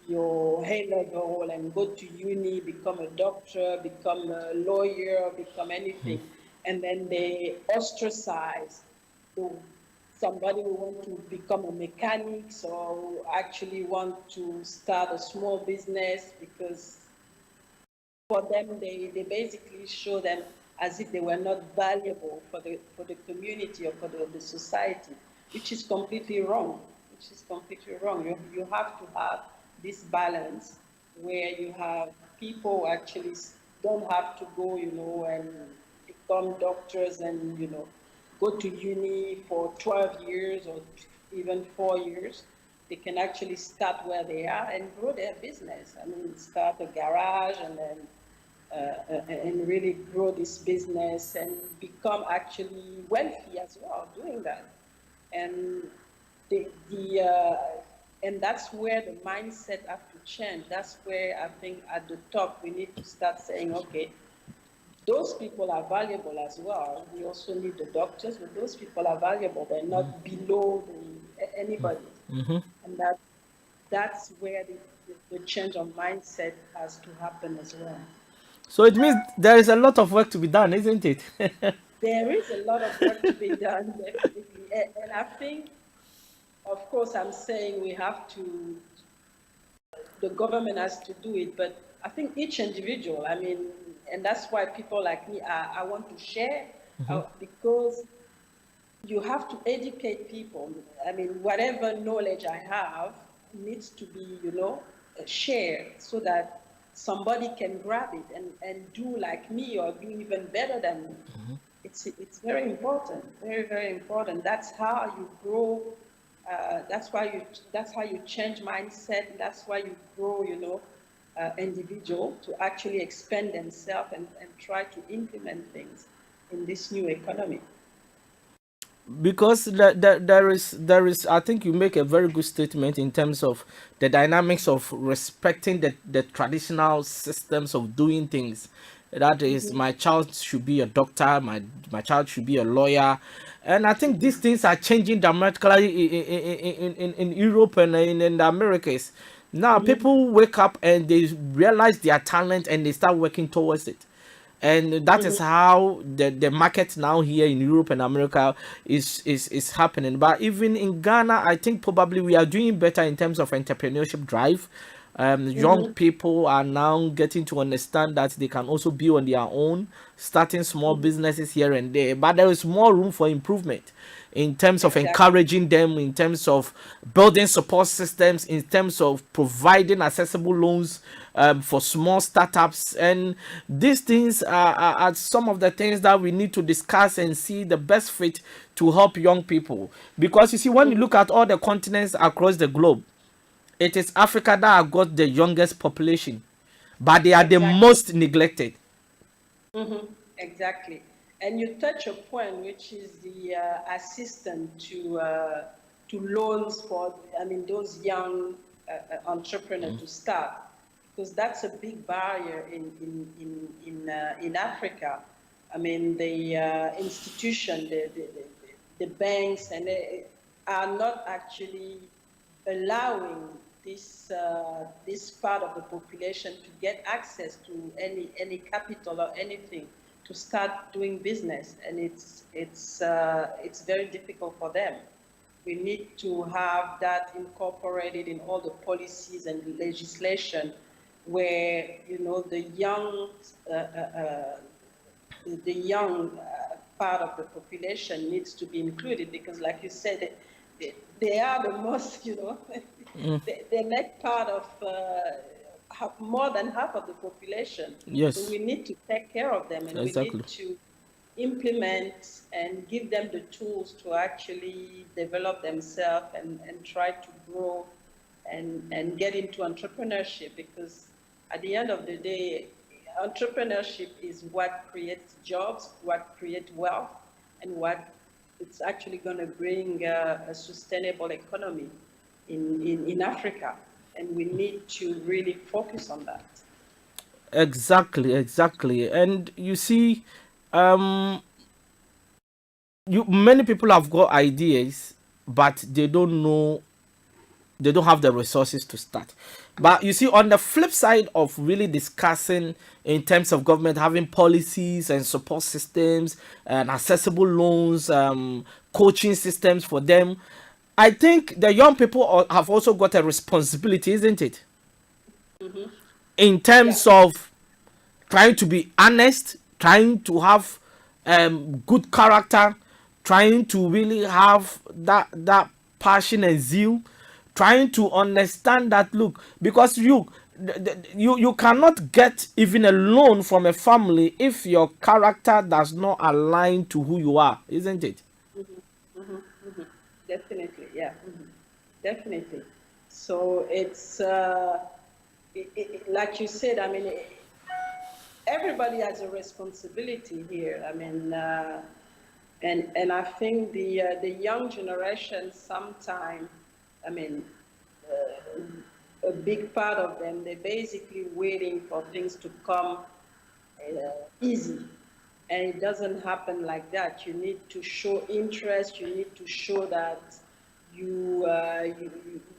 your A-level and go to uni, become a doctor, become a lawyer, become anything. And then they ostracize somebody who want to become a mechanic or actually want to start a small business, because for them, they basically show them as if they were not valuable for the community or for the society, which is completely wrong. which is completely wrong. You have to have this balance where you have people who actually don't have to go, and become doctors and, go to uni for 12 years or even 4 years. They can actually start where they are and grow their business. I mean, start a garage and then and really grow this business and become actually wealthy as well doing that. And and that's where the mindset have to change. That's where I think at the top we need to start saying, okay, those people are valuable as well. We also need the doctors, but those people are valuable. They're not below anybody. And that's where the change of mindset has to happen as well. So it means there is a lot of work to be done, isn't it? There is a lot of work to be done, definitely. And I think, of course, I'm saying the government has to do it, but I think each individual, I mean, and that's why people like me, I want to share, because you have to educate people. I mean, whatever knowledge I have needs to be, shared so that somebody can grab it and do like me or do even better than me. It's very important, very, very important. That's how you grow. That's how you change mindset. That's why you grow, individual to actually expand themselves and try to implement things in this new economy. Because there is I think you make a very good statement in terms of the dynamics of respecting the traditional systems of doing things. That is, my child should be a doctor, my child should be a lawyer, and I think these things are changing dramatically in Europe and in the Americas. Now people wake up and they realize their talent and they start working towards it. And that is how the market now here in Europe and America is happening. But even in Ghana, I think probably we are doing better in terms of entrepreneurship drive. Young people are now getting to understand that they can also be on their own, starting small businesses here and there. But there is more room for improvement in terms of encouraging them, in terms of building support systems, in terms of providing accessible loans for small startups. And these things are some of the things that we need to discuss and see the best fit to help young people. Because you see, when you look at all the continents across the globe, it is Africa that have got the youngest population, but they are the most neglected. Exactly. And you touch a point, which is the assistance to loans for, I mean, those young entrepreneurs to start, because that's a big barrier in Africa. I mean, the institution, the banks, and they are not actually allowing this part of the population to get access to any capital or anything to start doing business, and it's very difficult for them. We need to have that incorporated in all the policies and legislation, where the young part of the population needs to be included, because, like you said, they are the most, they make part of more than half of the population. Yes. So we need to take care of them, and we need to implement and give them the tools to actually develop themselves and try to grow and get into entrepreneurship, because at the end of the day, entrepreneurship is what creates jobs, what creates wealth, and what it's actually going to bring a sustainable economy in Africa. And we need to really focus on that. Exactly. And you see, many people have got ideas, but they don't know, they don't have the resources to start. But you see, on the flip side of really discussing in terms of government having policies and support systems and accessible loans, coaching systems for them, I think the young people have also got a responsibility, isn't it? In terms of trying to be honest, trying to have good character, trying to really have that passion and zeal, trying to understand that, look, because you cannot get even a loan from a family if your character does not align to who you are, isn't it? Definitely, yeah, definitely. So it's like you said. I mean, everybody has a responsibility here. I mean, and I think the young generation sometimes, I mean, a big part of them, they're basically waiting for things to come easy. And it doesn't happen like that. You need to show interest. You need to show that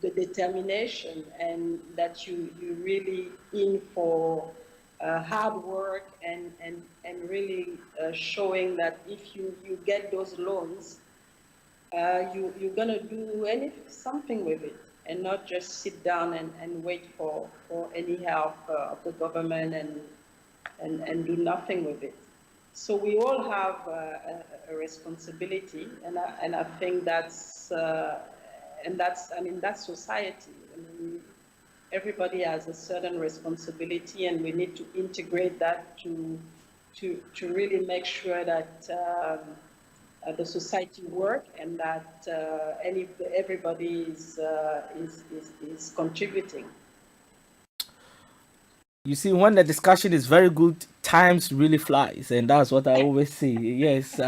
the determination, and that you really in for hard work, and really showing that if you get those loans, you're gonna do something with it, and not just sit down and wait for any help of the government and do nothing with it. So we all have a responsibility, and I think that's I mean, that's society. I mean, everybody has a certain responsibility, and we need to integrate that to really make sure that the society work, and that everybody is contributing. You see, when the discussion is very good, times really flies, and that's what I always say. Yes,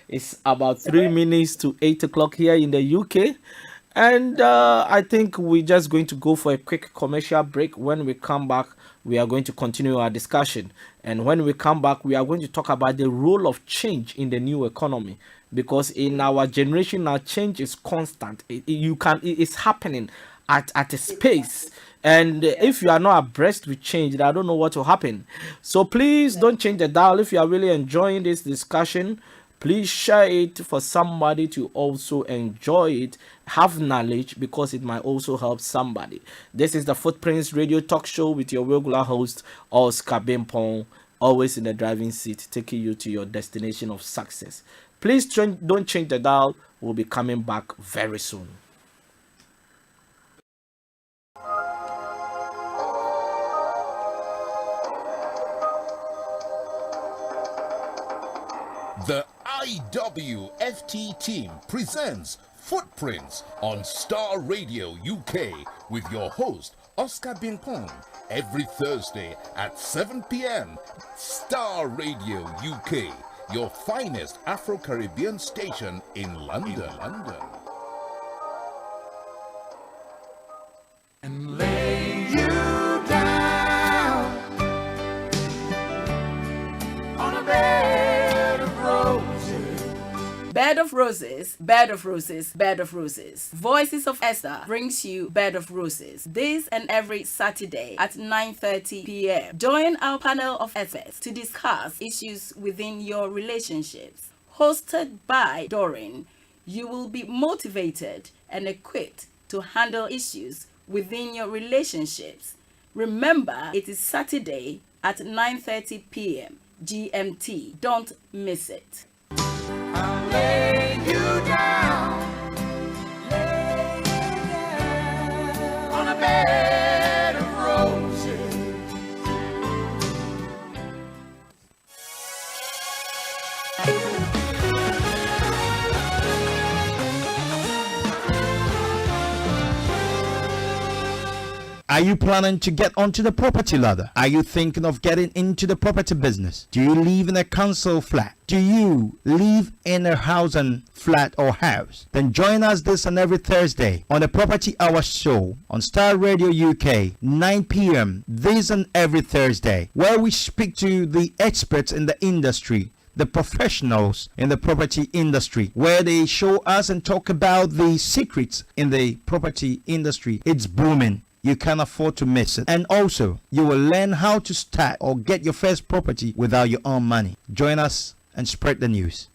it's about 3 minutes to 8 o'clock here in the UK, and I think we're just going to go for a quick commercial break. When we come back, we are going to continue our discussion, and when we come back, we are going to talk about the role of change in the new economy, because in our generation now, change is constant. It's happening at a space. And if you are not abreast with change, I don't know what will happen. So please don't change the dial. If you are really enjoying this discussion, please share it for somebody to also enjoy it, have knowledge, because it might also help somebody. This is the Footprints Radio Talk Show with your regular host, Oscar Bimpong, always in the driving seat, taking you to your destination of success. Please don't change the dial. We'll be coming back very soon. The IWFT team presents Footprints on Starr Radio UK with your host, Oscar Bimpong, every Thursday at 7 p.m. Starr Radio UK, your finest Afro-Caribbean station in London. And lay you down on a bed of roses. Bed of Roses, Bed of Roses, Bed of Roses. Voices of Esther brings you Bed of Roses this and every Saturday at 9:30 p.m. Join our panel of experts to discuss issues within your relationships. Hosted by Doreen, you will be motivated and equipped to handle issues within your relationships. Remember, it is Saturday at 9:30 p.m. GMT. Don't miss it. I'll lay you down, on a bed of roses. Are you planning to get onto the property ladder? Are you thinking of getting into the property business? Do you live in a council flat? Do you live in a house and flat or house? Then join us this and every Thursday on the Property Hour Show on Starr Radio UK, 9 p.m. this and every Thursday, where we speak to the experts in the industry, the professionals in the property industry, where they show us and talk about the secrets in the property industry. It's booming. You can't afford to miss it. And also, you will learn how to start or get your first property without your own money. Join us and spread the news.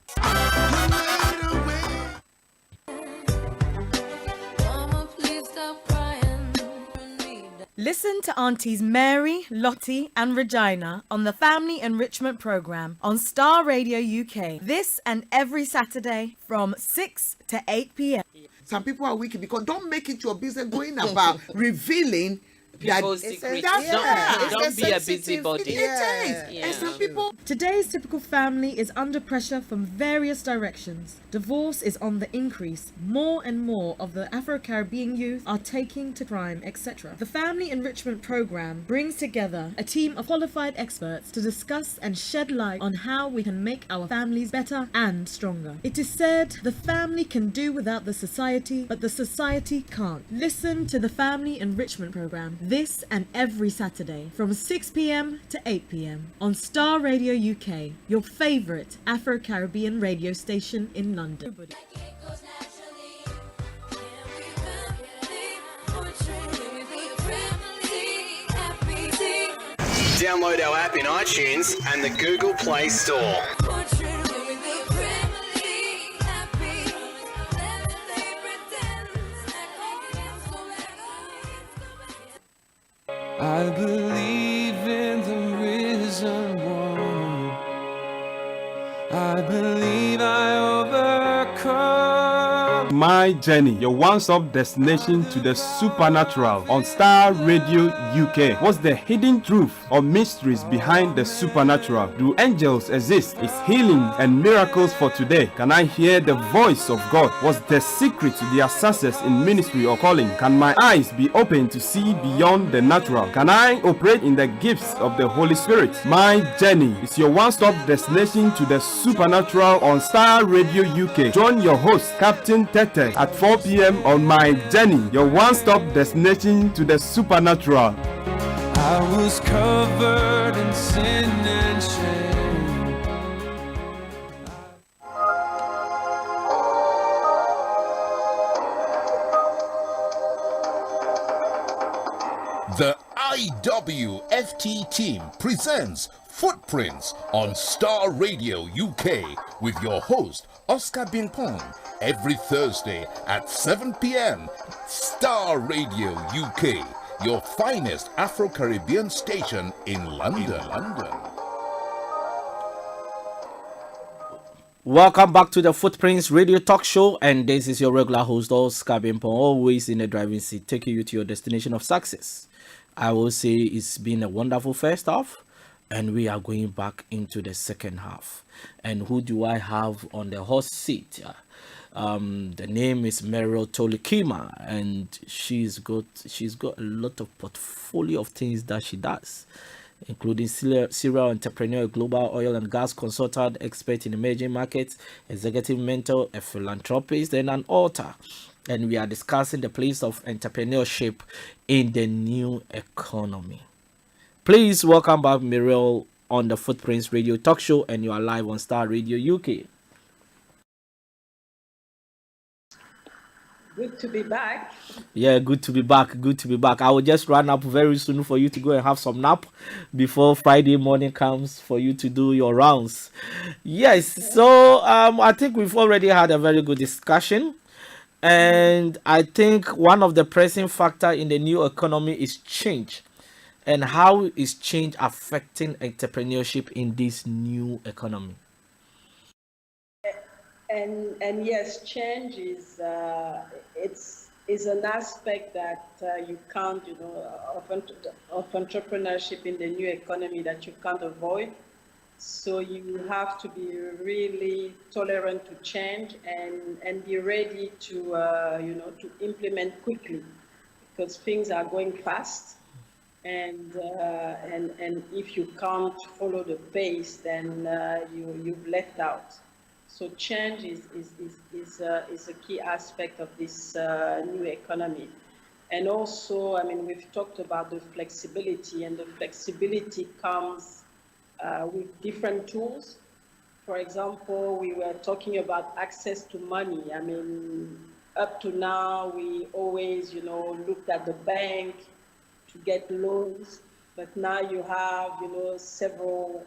Listen to Aunties Mary, Lottie and Regina on the Family Enrichment Programme on Starr Radio UK this and every Saturday from 6 to 8 p.m. some people are wicked because don't make it your business going about revealing people's secrets. Don't be a busybody. And some people. Today's typical family is under pressure from various directions. Divorce is on the increase. More and more of the Afro-Caribbean youth are taking to crime, etc. The Family Enrichment Program brings together a team of qualified experts to discuss and shed light on how we can make our families better and stronger. It is said the family can do without the society, but the society can't. Listen to the Family Enrichment Program this and every Saturday from 6 p.m. to 8 p.m. on Starr Radio UK, your favourite Afro-Caribbean radio station in London. Download our app in iTunes and the Google Play Store. I believe in the risen one. I believe I overcome. My Journey, your one-stop destination to the supernatural on Starr Radio UK. What's the hidden truth or mysteries behind the supernatural? Do angels exist? Is healing and miracles for today? Can I hear the voice of God? What's the secret to their success in ministry or calling? Can my eyes be open to see beyond the natural? Can I operate in the gifts of the Holy Spirit? My Journey is your one-stop destination to the supernatural on Starr Radio UK. Join your host, Captain Tete, at 4 p.m. on My Journey, your one-stop destination to the supernatural. I was covered in sin and shame. The IWFT team presents Footprints on Starr Radio UK with your host, Oscar Bimpong, every Thursday at 7 p.m. Starr Radio UK, your finest Afro-Caribbean station in London. Welcome back to the Footprints Radio Talk Show, and this is your regular host, Oscar Bimpong, always in the driving seat, taking you to your destination of success. I will say it's been a wonderful first half, and we are going back into the second half. And who do I have on the hot seat? The name is Meryl Tolikima, and she's got a lot of portfolio of things that she does, including serial entrepreneur, global oil and gas consultant, expert in emerging markets, executive mentor, a philanthropist, and an author. And we are discussing the place of entrepreneurship in the new economy. Please welcome back Meryl on the Footprints Radio Talk Show, and you are live on Starr Radio UK. Good to be back. Yeah, good to be back. Good to be back. I will just run up very soon for you to go and have some nap before Friday morning comes for you to do your rounds. Yes, so I think we've already had a very good discussion. And I think one of the pressing factor in the new economy is change. And how is change affecting entrepreneurship in this new economy? And yes, change is is an aspect that you can't, of entrepreneurship in the new economy that you can't avoid. So you have to be really tolerant to change and be ready to to implement quickly, because things are going fast, and if you can't follow the pace, then you've left out. So change is a key aspect of this new economy. And also, I mean, we've talked about the flexibility, and the flexibility comes with different tools. For example, we were talking about access to money. I mean, up to now, we always, looked at the bank to get loans, but now you have, several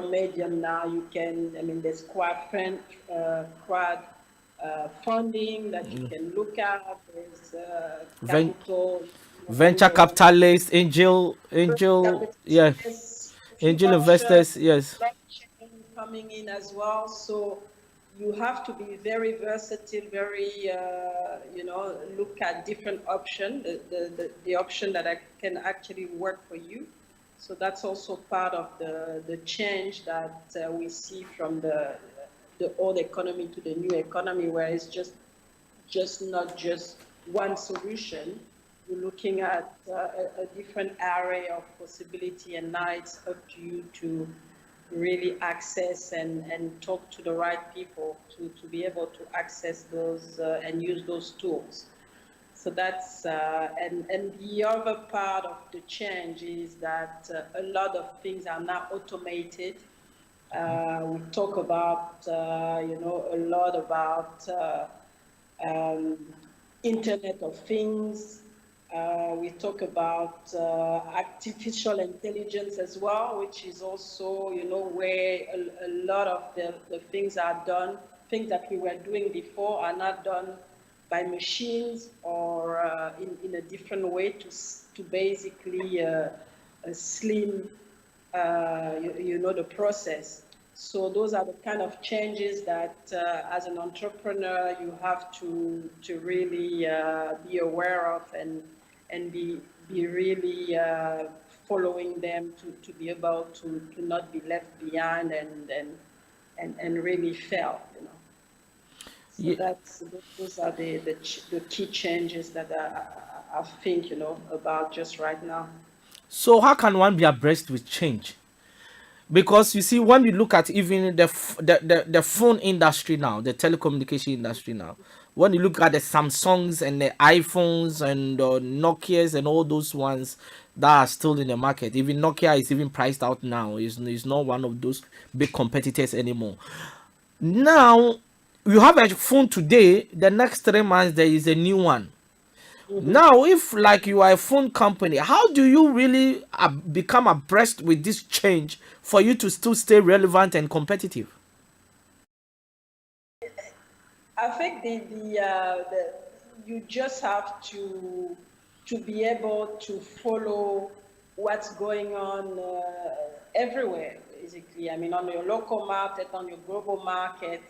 medium now. You can, there's crowd funding that you can look at. There's capital. Venture capitalists, angel, yes, angel investors, yes. Coming in as well. So you have to be very versatile, very, look at different options, the option that can actually work for you. So that's also part of the change that we see from the old economy to the new economy, where it's just not just one solution. You're looking at a different array of possibility, and now it's up to you to really access and talk to the right people to be able to access those and use those tools. So that's, and the other part of the change is that a lot of things are now automated. We talk about, a lot about Internet of Things. We talk about artificial intelligence as well, which is also, where a lot of the things are done. Things that we were doing before are not done by machines or in a different way to basically slim, the process. So those are the kind of changes that, as an entrepreneur, you have to really be aware of and be really following them to be able to not be left behind and really fail. So those are the key changes that I think about just right now. So how can one be abreast with change? Because you see, when you look at even the phone industry now, the telecommunication industry now, when you look at the Samsungs and the iPhones and Nokias and all those ones that are still in the market, even Nokia is even priced out now. Is not one of those big competitors anymore. Now you have a phone today, the next 3 months there is a new one. Now, if like you are a phone company, how do you really become abreast with this change for you to still stay relevant and competitive? I think you just have to be able to follow what's going on everywhere, basically. I mean, on your local market, on your global market,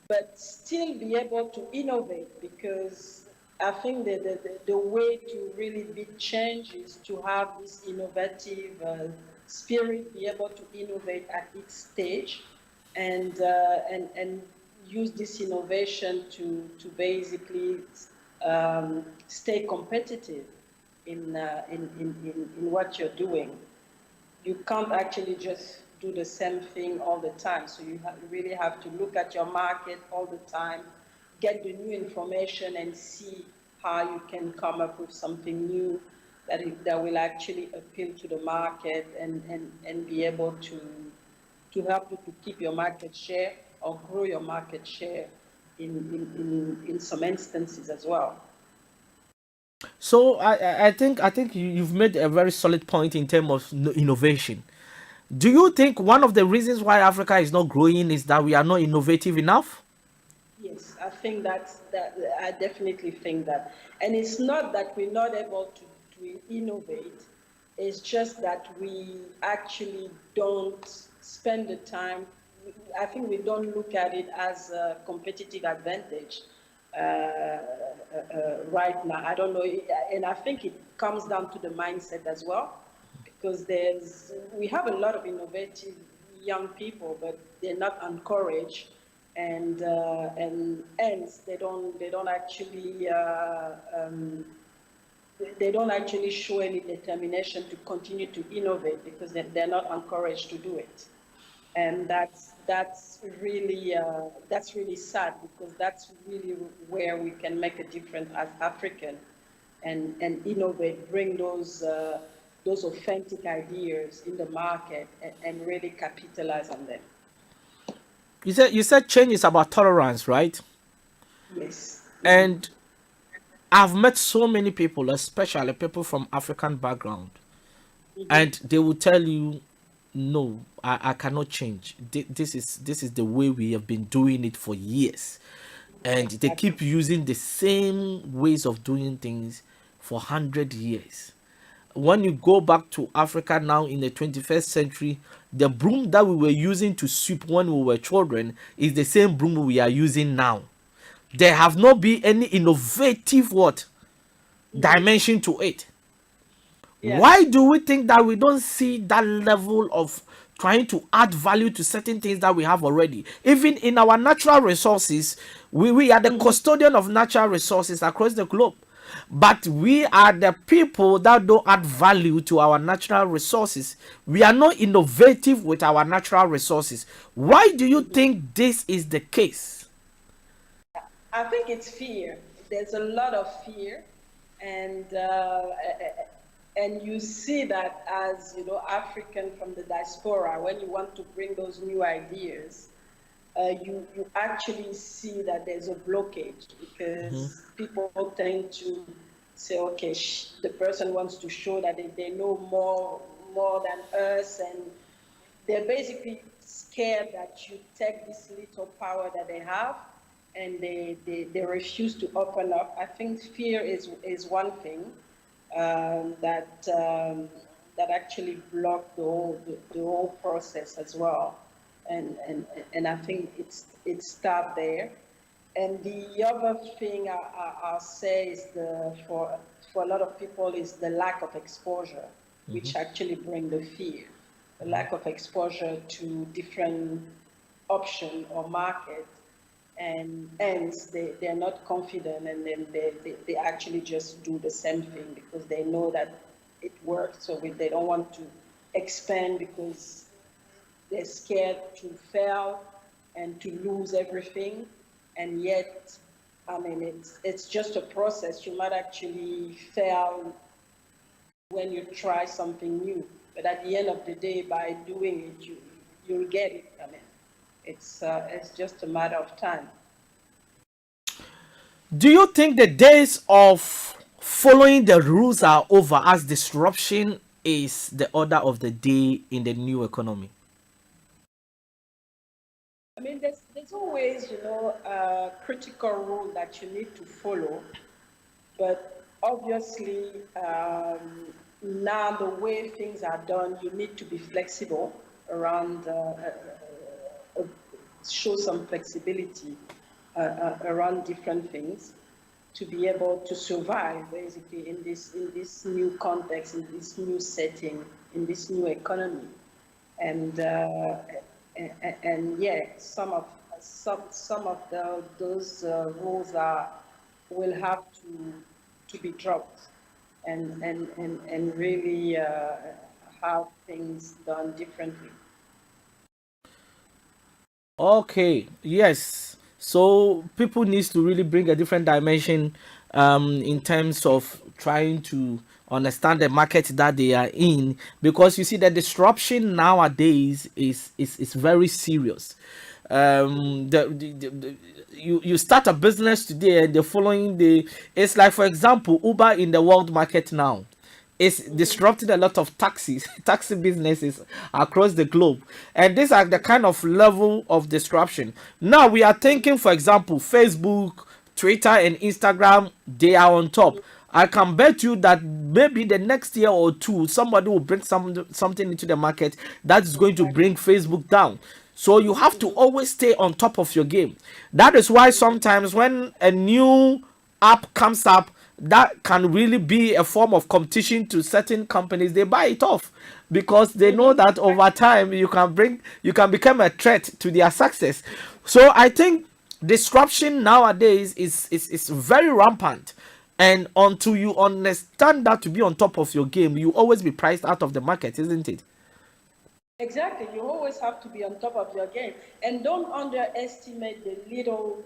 but still be able to innovate, because I think that the way to really beat change is to have this innovative spirit, be able to innovate at each stage, and use this innovation to basically stay competitive in what you're doing. You can't actually just do the same thing all the time. So you really have to look at your market all the time, get the new information, and see how you can come up with something new that will actually appeal to the market and be able to help you to keep your market share or grow your market share in some instances as well. So I think you've made a very solid point in terms of innovation. Do you think one of the reasons why Africa is not growing is that we are not innovative enough? Yes, I think that I definitely think that. And it's not that we're not able to innovate, it's just that we actually don't spend the time. I think we don't look at it as a competitive advantage right now. I don't know, and I think it comes down to the mindset as well, because we have a lot of innovative young people, but they're not encouraged, and hence they don't actually show any determination to continue to innovate, because they're not encouraged to do it. And that's really sad, because that's really where we can make a difference as African and innovate, bring those authentic ideas in the market and really capitalize on them. You said change is about tolerance, right? Yes. And I've met so many people, especially people from African background, and they will tell you, no, I cannot change. This is the way we have been doing it for years, and they keep using the same ways of doing things for 100 years. When you go back to Africa now in the 21st century, the broom that we were using to sweep when we were children is the same broom we are using now. There have not been any innovative dimension to it. Yeah. Why do we think that we don't see that level of trying to add value to certain things that we have already? Even in our natural resources, we are the custodian of natural resources across the globe. But we are the people that don't add value to our natural resources. We are not innovative with our natural resources. Why do you think this is the case? I think it's fear. There's a lot of fear, and you see that as African from the diaspora, when you want to bring those new ideas, you actually see that there's a blockage because people tend to say, okay, the person wants to show that they know more than us, and they're basically scared that you take this little power that they have, and they refuse to open up. I think fear is one thing that actually block the whole process as well, and I think it starts there. And the other thing I'll say is for a lot of people is the lack of exposure, which actually bring the fear, the lack of exposure to different option or market, and hence they're not confident, and then they actually just do the same thing because they know that it works, so they don't want to expand because they're scared to fail and to lose everything. And yet, I mean, it's just a process. You might actually fail when you try something new, but at the end of the day, by doing it, you'll get it. I mean, it's just a matter of time. Do you think the days of following the rules are over, as disruption is the order of the day in the new economy? I mean, there's always, a critical rule that you need to follow, but obviously, now the way things are done, you need to be flexible around, show some flexibility around different things to be able to survive, basically, in this new context, in this new setting, in this new economy, and yeah, some of those rules will have to be dropped, and really have things done differently. Okay, yes. So people needs to really bring a different dimension in terms of trying to understand the market that they are in, because you see the disruption nowadays is very serious. You start a business today and the following day, it's like, for example, Uber in the world market now. It's disrupted a lot of taxi businesses across the globe, and these are the kind of level of disruption. Now we are thinking, for example, Facebook, Twitter, and Instagram, they are on top. I can bet you that maybe the next year or two, somebody will bring something into the market that is going to bring Facebook down. So you have to always stay on top of your game. That is why sometimes when a new app comes up that can really be a form of competition to certain companies, they buy it off because they know that over time you can become a threat to their success. So I think disruption nowadays is very rampant, and until you understand that to be on top of your game, you always be priced out of the market, isn't it? Exactly. You always have to be on top of your game, and don't underestimate the little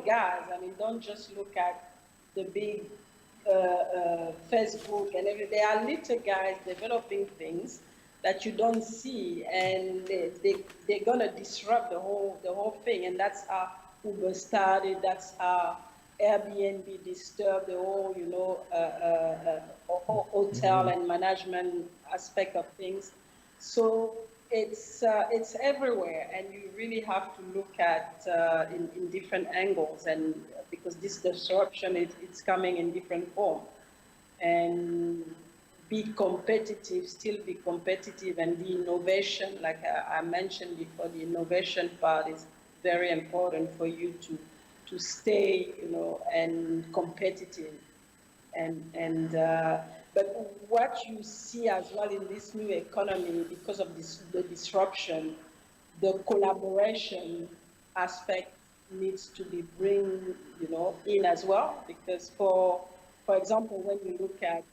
guys. I mean, don't just look at the big Facebook and everything. There are little guys developing things that you don't see, and they're gonna disrupt the whole thing. And that's how Uber started. That's how Airbnb disturbed the whole, hotel and management aspect of things. So it's everywhere, and you really have to look at in different angles, and because this disruption it's coming in different form, and be competitive, still be competitive, and the innovation, like I mentioned before, the innovation part is very important for you to stay, and competitive. But what you see as well in this new economy, because of the disruption, the collaboration aspect needs to be in as well, because for example, when you look at,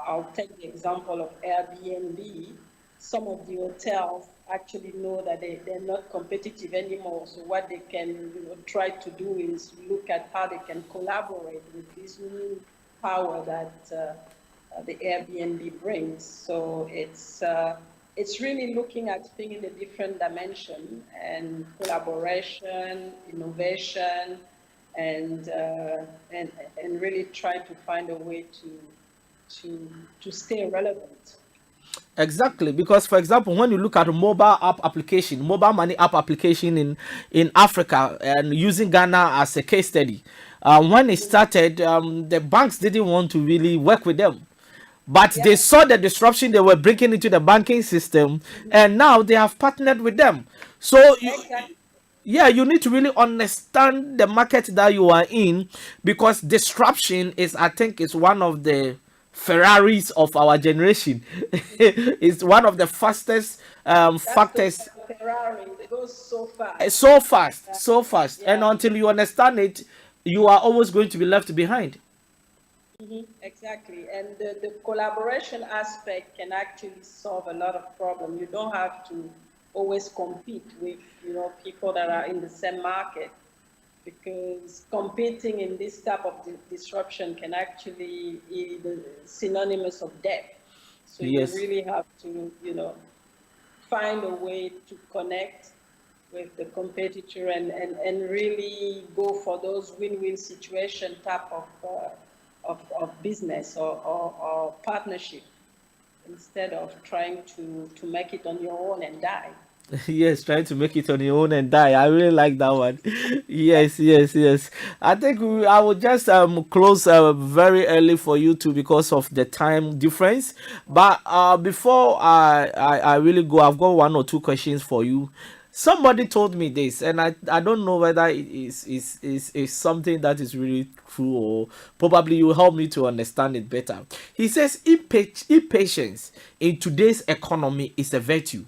I'll take the example of Airbnb. Some of the hotels actually know that they're not competitive anymore. So what they can try to do is look at how they can collaborate with this new power that the Airbnb brings. So it's really looking at things in a different dimension, and collaboration, innovation, and really try to find a way to stay relevant. Exactly, because for example, when you look at a mobile money app application in Africa, and using Ghana as a case study, when it started, the banks didn't want to really work with them, but they saw the disruption they were bringing into the banking system, and now they have partnered with them. So you need to really understand the market that you are in, because disruption is, I think, is one of the Ferraris of our generation. It's one of the fastest factors. Ferrari, it goes so fast. So fast, and until you understand it, you are always going to be left behind. Exactly, and the collaboration aspect can actually solve a lot of problems. You don't have to always compete with people that are in the same market, because competing in this type of disruption can actually be synonymous of death. So Yes. you really have to find a way to connect with the competitor, and really go for those win-win situation type of business or partnership, instead of trying to make it on your own and die. Yes, trying to make it on your own and die. I really like that one. Yes. I think I will just close very early for you too, because of the time difference. But before I really go, I've got one or two questions for you. Somebody told me this, and I don't know whether it is something that is really true, or probably you help me to understand it better. He says impatience in today's economy is a virtue.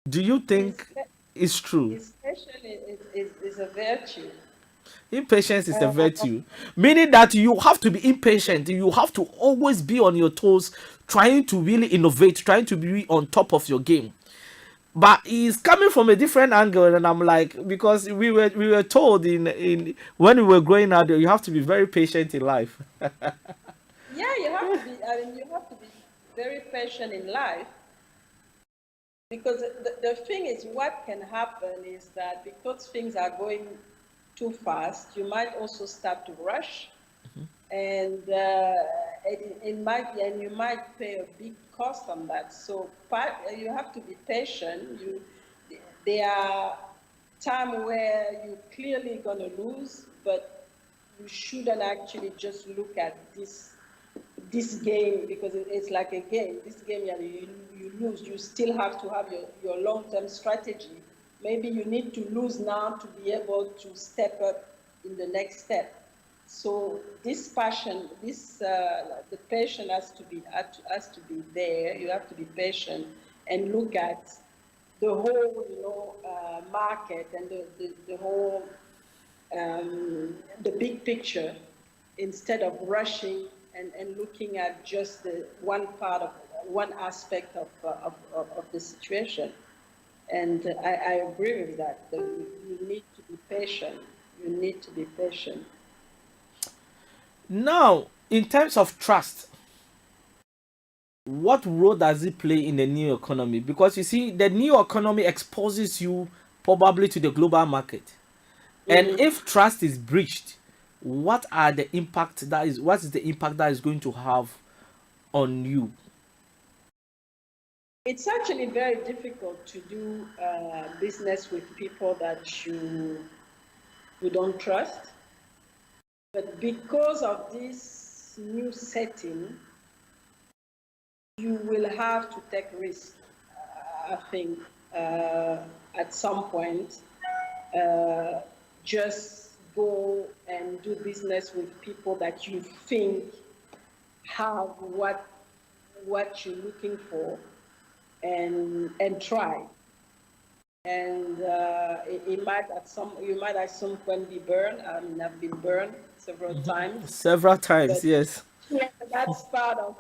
Do you think it's true? Especially is a virtue. Impatience is a virtue, meaning that you have to be impatient. You have to always be on your toes, trying to really innovate, trying to be on top of your game. But he's coming from a different angle, and I'm like, because we were told in when we were growing up, you have to be very patient in life. Yeah, you have to be. I mean, you have to be very patient in life, because the thing is, what can happen is that because things are going too fast, you might also start to rush, and you might pay a big cost on that. So you have to be patient. There are times where you're clearly going to lose, but you shouldn't actually just look at this game, because it's like a game. This game, you lose. You still have to have your long-term strategy. Maybe you need to lose now to be able to step up in the next step. So this passion, the patient has to be there. You have to be patient and look at the whole, market, and the whole, the big picture, instead of rushing and looking at just the one aspect of the situation. And I agree with that. You need to be patient. You need to be patient. Now, in terms of trust, what role does it play in the new economy? Because you see, the new economy exposes you probably to the global market. And if trust is breached, what is the impact that is going to have on you? It's actually very difficult to do business with people that you don't trust. But because of this new setting, you will have to take risk, I think, at some point. Just go and do business with people that you think have what you're looking for, and try. And it might you might at some point be burned. I mean, I've been burned several times. Several times, But yes. yeah, that's part of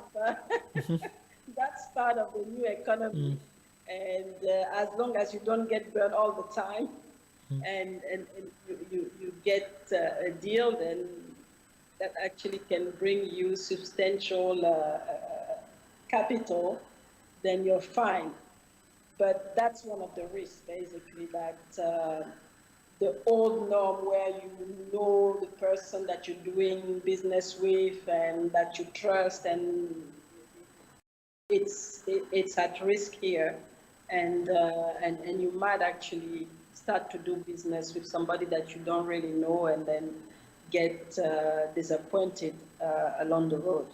that's part of the new economy. And as long as you don't get burned all the time, and you get a deal, then that actually can bring you substantial capital, then you're fine. But that's one of the risks, basically, that the old norm where you know the person that you're doing business with and that you trust, and it's at risk here, and you might actually start to do business with somebody that you don't really know, and then get disappointed along the road.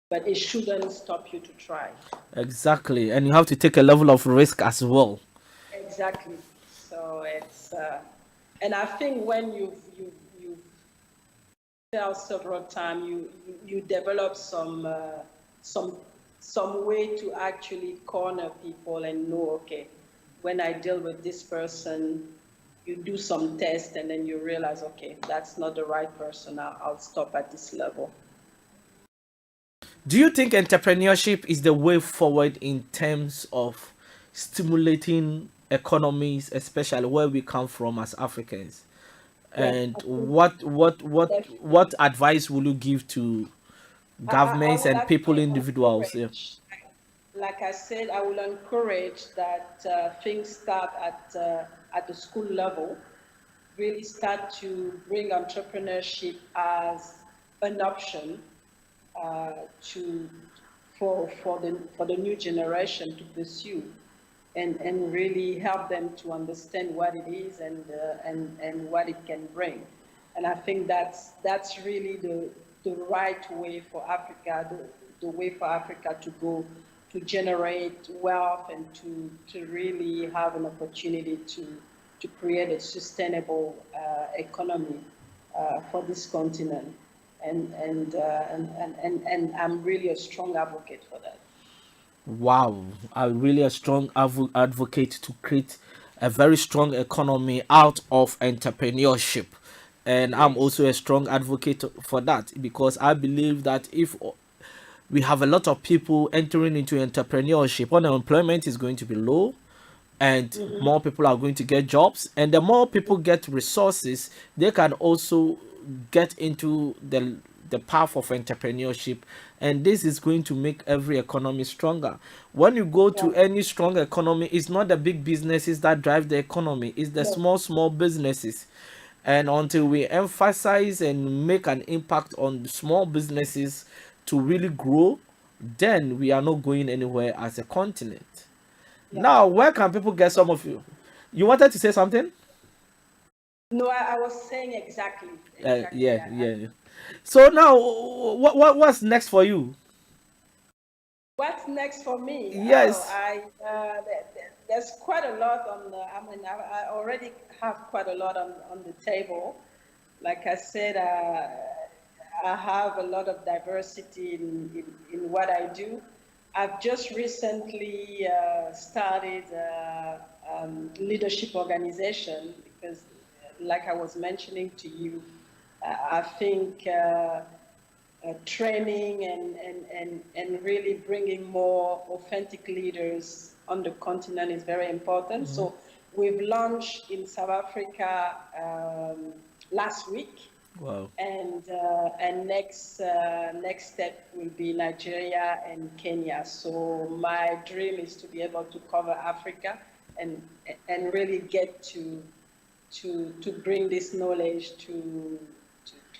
But it shouldn't stop you to try. Exactly, and you have to take a level of risk as well. Exactly. So it's and I think when you fail several times, you develop some way to actually corner people and know, okay, when I deal with this person, you do some tests and then you realize, okay, that's not the right person. I'll stop at this level. Do you think entrepreneurship is the way forward in terms of stimulating economies, especially where we come from as Africans? And what advice will you give to governments I and people, individuals? Yeah. Like I said, I will encourage that things start at the school level. Really start to bring entrepreneurship as an option for the new generation to pursue, and really help them to understand what it is and what it can bring. And I think that's really the right way for Africa, the way for Africa to go, to generate wealth and to really have an opportunity to create a sustainable economy for this continent. And I'm really a strong advocate for that. Wow, I'm really a strong advocate to create a very strong economy out of entrepreneurship. And I'm also a strong advocate for that, because I believe that if we have a lot of people entering into entrepreneurship, unemployment is going to be low, and more people are going to get jobs, and the more people get resources, they can also get into the path of entrepreneurship, and this is going to make every economy stronger. When you go to any strong economy, it's not the big businesses that drive the economy, it's the small businesses. And until we emphasize and make an impact on small businesses to really grow, then we are not going anywhere as a continent. Now, where can people get some of you? You wanted to say something? No, I was saying exactly. Yeah. So now, what's next for you? What's next for me? Yes. There's quite a lot on the. I mean, I already have quite a lot on the table. Like I said, I have a lot of diversity in what I do. I've just recently started leadership organization, because, like I was mentioning to you, I think training and really bringing more authentic leaders on the continent is very important. So we've launched in South Africa last week. Wow. And next step will be Nigeria and Kenya. So my dream is to be able to cover Africa and really get to bring this knowledge to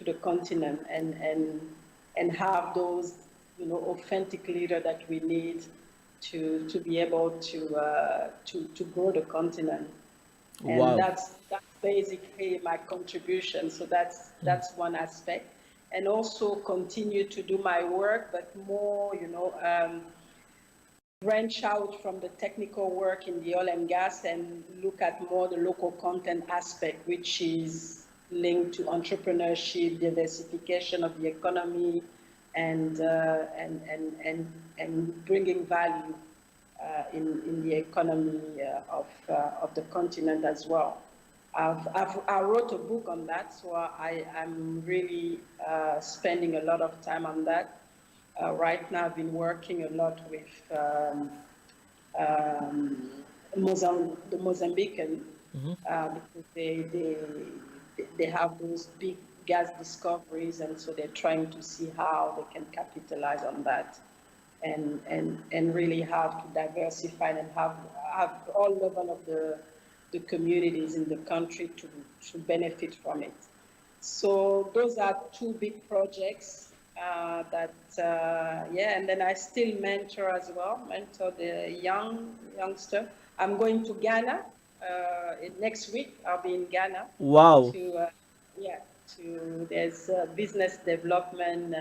the continent and have those authentic leaders that we need to be able to grow the continent. And Wow. that's basically my contribution. So that's one aspect. And also continue to do my work, but more, branch out from the technical work in the oil and gas and look at more the local content aspect, which is linked to entrepreneurship, diversification of the economy, and bringing value in the economy of the continent as well. I wrote a book on that, so I'm really spending a lot of time on that. Right now, I've been working a lot with the Mozambican because they have those big gas discoveries, and so they're trying to see how they can capitalize on that, and really have to diversify and have all level of the communities in the country to benefit from it. So those are two big projects and then I still mentor as well, mentor the youngster. I'm going to Ghana next week. I'll be in Ghana. Wow. There's a business development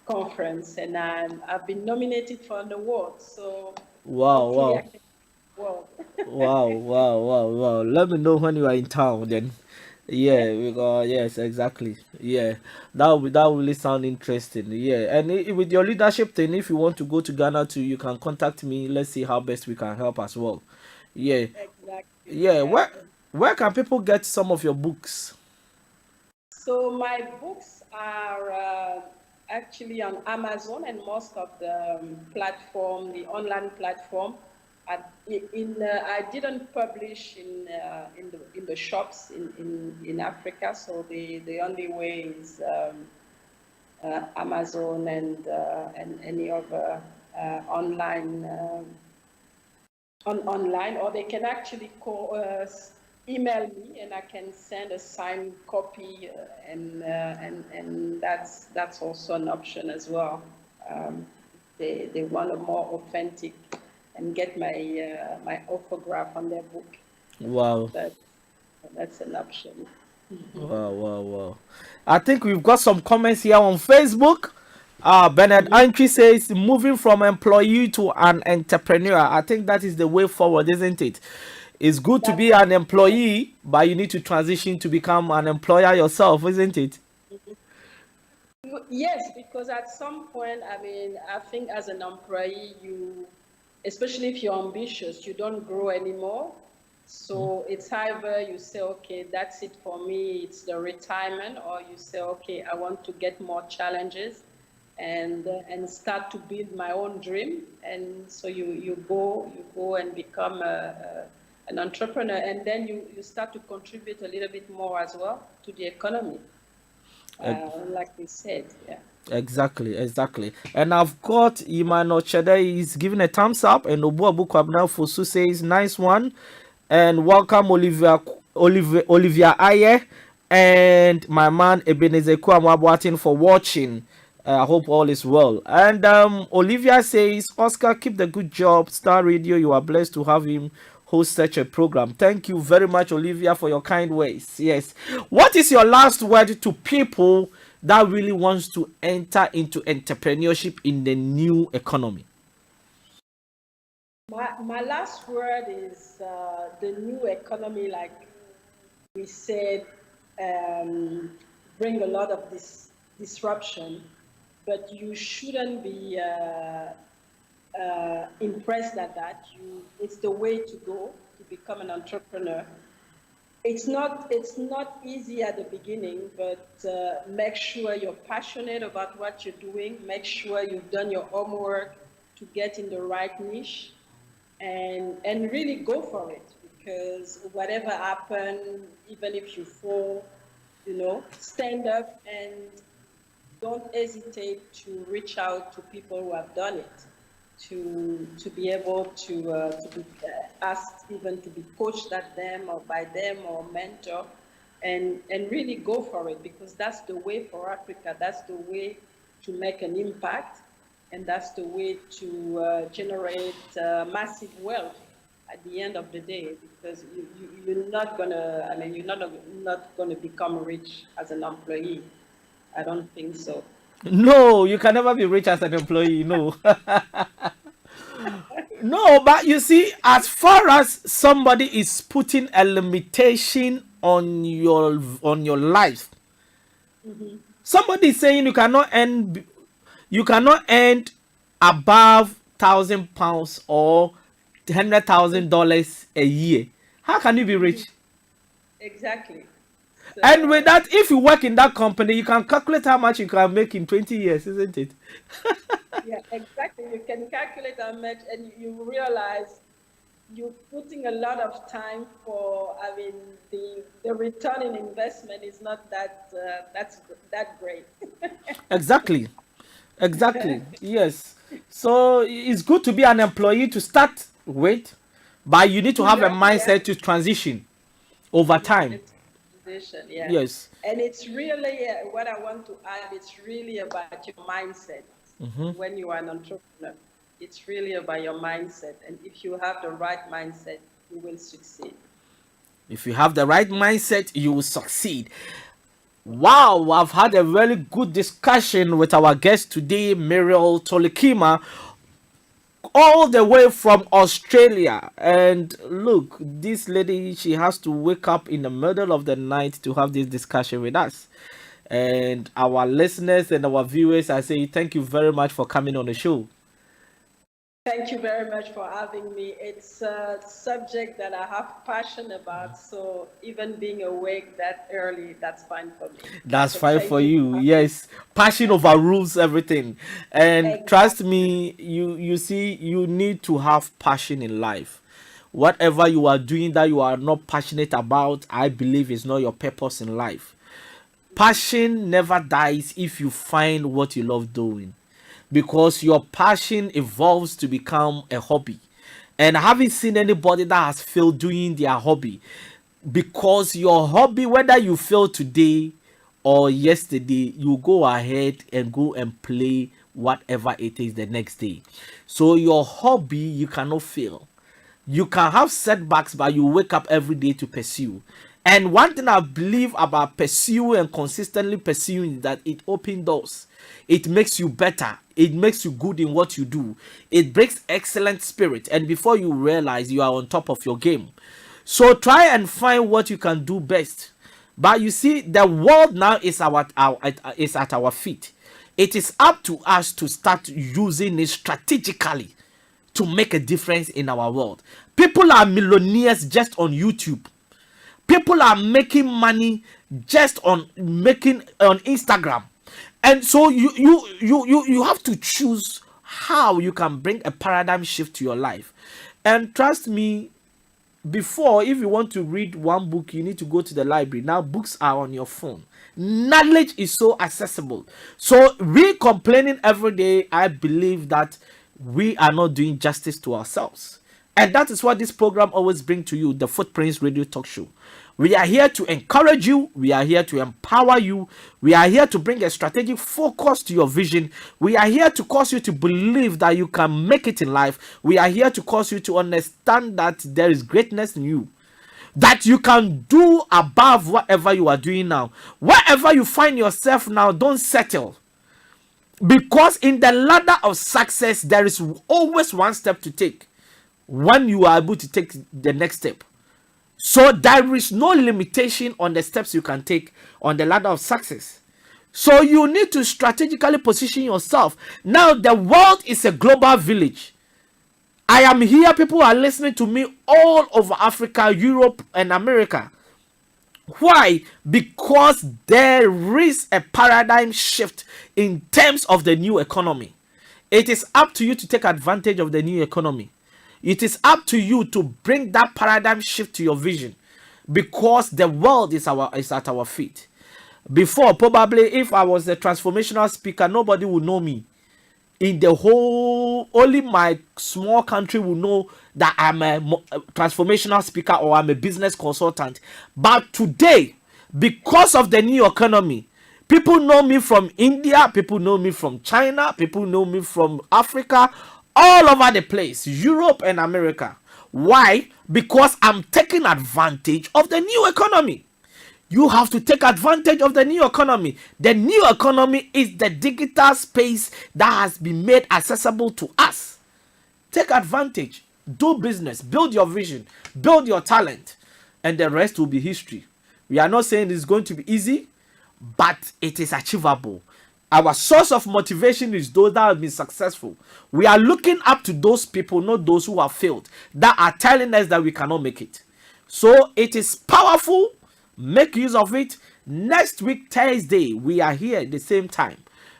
conference, and I've been nominated for an award. So Wow, hopefully I wow. can award. Wow. Let me know when you are in town then. Yeah, because yes, exactly. Yeah, that will really sound interesting. Yeah, and with your leadership thing, if you want to go to Ghana too, you can contact me. Let's see how best we can help as well. Yeah, Exactly. yeah. Where can people get some of your books? So my books are actually on Amazon and most of the the online platform. I didn't publish in the shops in Africa, so the only way is Amazon and any other online online, or they can actually email me, and I can send a signed copy, and that's also an option as well. They want a more authentic and get my autograph on their book. Wow. That's an option. Wow. I think we've got some comments here on Facebook. Bernard Antwi says, moving from employee to an entrepreneur. I think that is the way forward, isn't it? It's good to be an employee, but you need to transition to become an employer yourself, isn't it? Yes, because at some point, I think as an employee, especially if you're ambitious, you don't grow anymore. So it's either you say, okay, that's it for me, it's the retirement, or you say, okay, I want to get more challenges and start to build my own dream. And so you go and become an entrepreneur, and then you start to contribute a little bit more as well to the economy. Like we said, yeah. Exactly. And I've got Imano Chede is giving a thumbs up, and Obu Abu Kwabna Fosu says, nice one. And welcome Olivia Aye, and my man Ebenezer Kwamwabwatin for watching. I hope all is well. And Olivia says, Oscar, keep the good job. Star Radio, you are blessed to have him host such a program. Thank you very much, Olivia, for your kind words. Yes. What is your last word to people that really wants to enter into entrepreneurship in the new economy? My last word is the new economy, like we said, bring a lot of this disruption, but you shouldn't be impressed at that. It's the way to go to become an entrepreneur. It's not easy at the beginning, but make sure you're passionate about what you're doing. Make sure you've done your homework to get in the right niche, and really go for it, because whatever happens, even if you fall, stand up and don't hesitate to reach out to people who have done it, to be able to be asked even to be coached at them or by them or mentor, and really go for it, because that's the way for Africa. That's the way to make an impact, and that's the way to generate massive wealth at the end of the day, because you're not gonna, I mean, you're not gonna become rich as an employee. I don't think so. No, you can never be rich as an employee. No. No, but you see, as far as somebody is putting a limitation on your life, somebody is saying you cannot earn above £1,000 or $100,000 a year. How can you be rich? Exactly. So, And with that, if you work in that company, you can calculate how much you can make in 20 years, isn't it? yeah, exactly. You can calculate how much, and you realize you're putting a lot of time for. I mean, the return in investment is not that great. Exactly. Exactly. Yes. So it's good to be an employee to start with, but you need to have a mindset to transition over time. Position, yeah. Yes. And it's really what I want to add. It's really about your mindset. When you are an entrepreneur, it's really about your mindset. And if you have the right mindset, you will succeed. If you have the right mindset, you will succeed. Wow, I've had a really good discussion with our guest today, Muriel Tolikima, all the way from Australia. And look, this lady, she has to wake up in the middle of the night to have this discussion with us. And our listeners and our viewers, I say thank you very much for coming on the show. Thank you very much for having me. It's a subject that I have passion about, so even being awake that early, that's fine for me. That's fine for you. Yes, passion overrules everything. And Exactly. trust me, you see, you need to have passion in life. Whatever you are doing that you are not passionate about, I believe is not your purpose in life. Passion never dies if you find what you love doing, because your passion evolves to become a hobby. And I haven't seen anybody that has failed doing their hobby, because your hobby, whether you fail today or yesterday, you go ahead and go and play whatever it is the next day. So your hobby, you cannot fail. You can have setbacks, but you wake up every day to pursue. And one thing I believe about pursuing and consistently pursuing is that it opens doors. It makes you better. It makes you good in what you do. It brings excellent spirit. And before you realize, you are on top of your game. So try and find what you can do best. But you see, the world now is is at our feet. It is up to us to start using it strategically to make a difference in our world. People are millionaires just on YouTube. People are making money just on Instagram. And so you have to choose how you can bring a paradigm shift to your life. And trust me, before, if you want to read one book, you need to go to the library. Now books are on your phone. Knowledge is so accessible. So we complaining every day, I believe that we are not doing justice to ourselves. And that is what this program always brings to you, the Footprints Radio Talk Show. We are here to encourage you. We are here to empower you. We are here to bring a strategic focus to your vision. We are here to cause you to believe that you can make it in life. We are here to cause you to understand that there is greatness in you, that you can do above whatever you are doing now. Wherever you find yourself now, don't settle. Because in the ladder of success, there is always one step to take when you are able to take the next step. So there is no limitation on the steps you can take on the ladder of success. So you need to strategically position yourself. Now the world is a global village. I am here, people are listening to me all over Africa, Europe, and America. Why? Because there is a paradigm shift in terms of the new economy. It is up to you to take advantage of the new economy. It is up to you to bring that paradigm shift to your vision, because the world is at our feet. Before, probably, if I was a transformational speaker, nobody would know me. In the whole, only my small country will know that I'm a transformational speaker or I'm a business consultant. But today, because of the new economy, people know me from India, people know me from China, people know me from Africa, all over the place, Europe and America. Why? Because I'm taking advantage of the new economy. You have to take advantage of the new economy. The new economy is the digital space that has been made accessible to us. Take advantage, do business, build your vision, build your talent, and the rest will be history. We are not saying it's going to be easy, but it is achievable. Our source of motivation is those that have been successful. We are looking up to those people, not those who have failed, that are telling us that we cannot make it. So it is powerful. Make use of it. Next week, Thursday, we are here at the same time.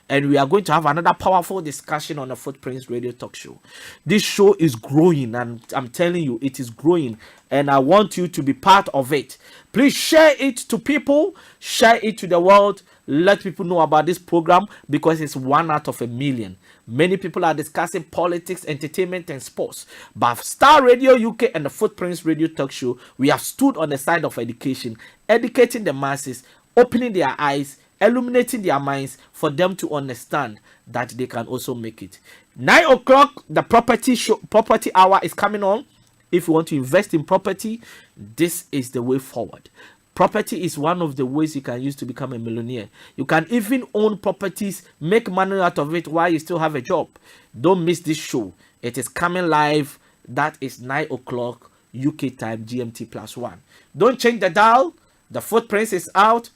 And we are going to have another powerful discussion on the Footprints Radio Talk Show. This show is growing, and I'm telling you, it is growing. And I want you to be part of it. Please share it to people. Share it to the world. Let people know about this program because it's 1 out of a million. Many people are discussing politics, entertainment, and sports. But Starr Radio UK and the Footprints Radio Talk Show, we have stood on the side of education, educating the masses, opening their eyes, illuminating their minds for them to understand that they can also make it. 9 o'clock, the property hour is coming on. If you want to invest in property, this is the way forward. Property is one of the ways you can use to become a millionaire. You can even own properties, make money out of it while you still have a job. Don't miss this show. It is coming live. That is 9 o'clock UK time, GMT +1. Don't change the dial. The Footprints is out.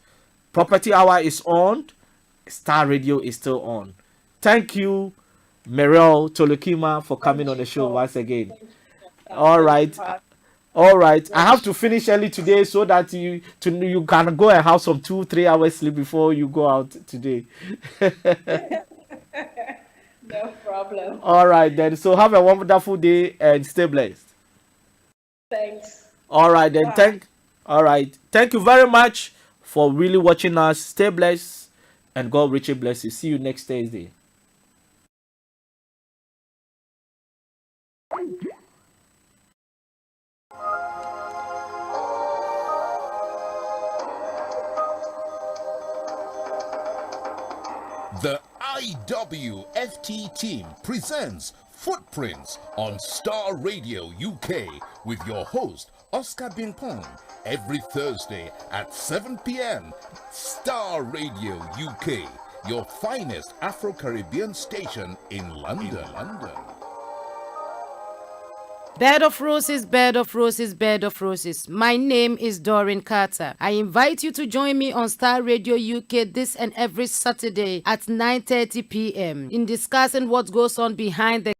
Property hour is on. Starr Radio is still on. Thank you, Merel Tolokima, for coming on the show once again. All right. I have to finish early today so that you can go and have some 2-3 hours sleep before you go out today. No problem. All right then. So have a wonderful day and stay blessed. Thanks. All right then. Thank you very much for really watching us. Stay blessed and God richly bless you. See you next Thursday. The IWFT team presents Footprints on Starr Radio UK with your host, Oscar Binkpong, every Thursday at 7 p.m. Starr Radio UK, your finest Afro-Caribbean station in London. Bed of roses, bed of roses, bed of roses. My name is Doreen Carter. I invite you to join me on Starr Radio UK this and every Saturday at 9:30 p.m. in discussing what goes on behind the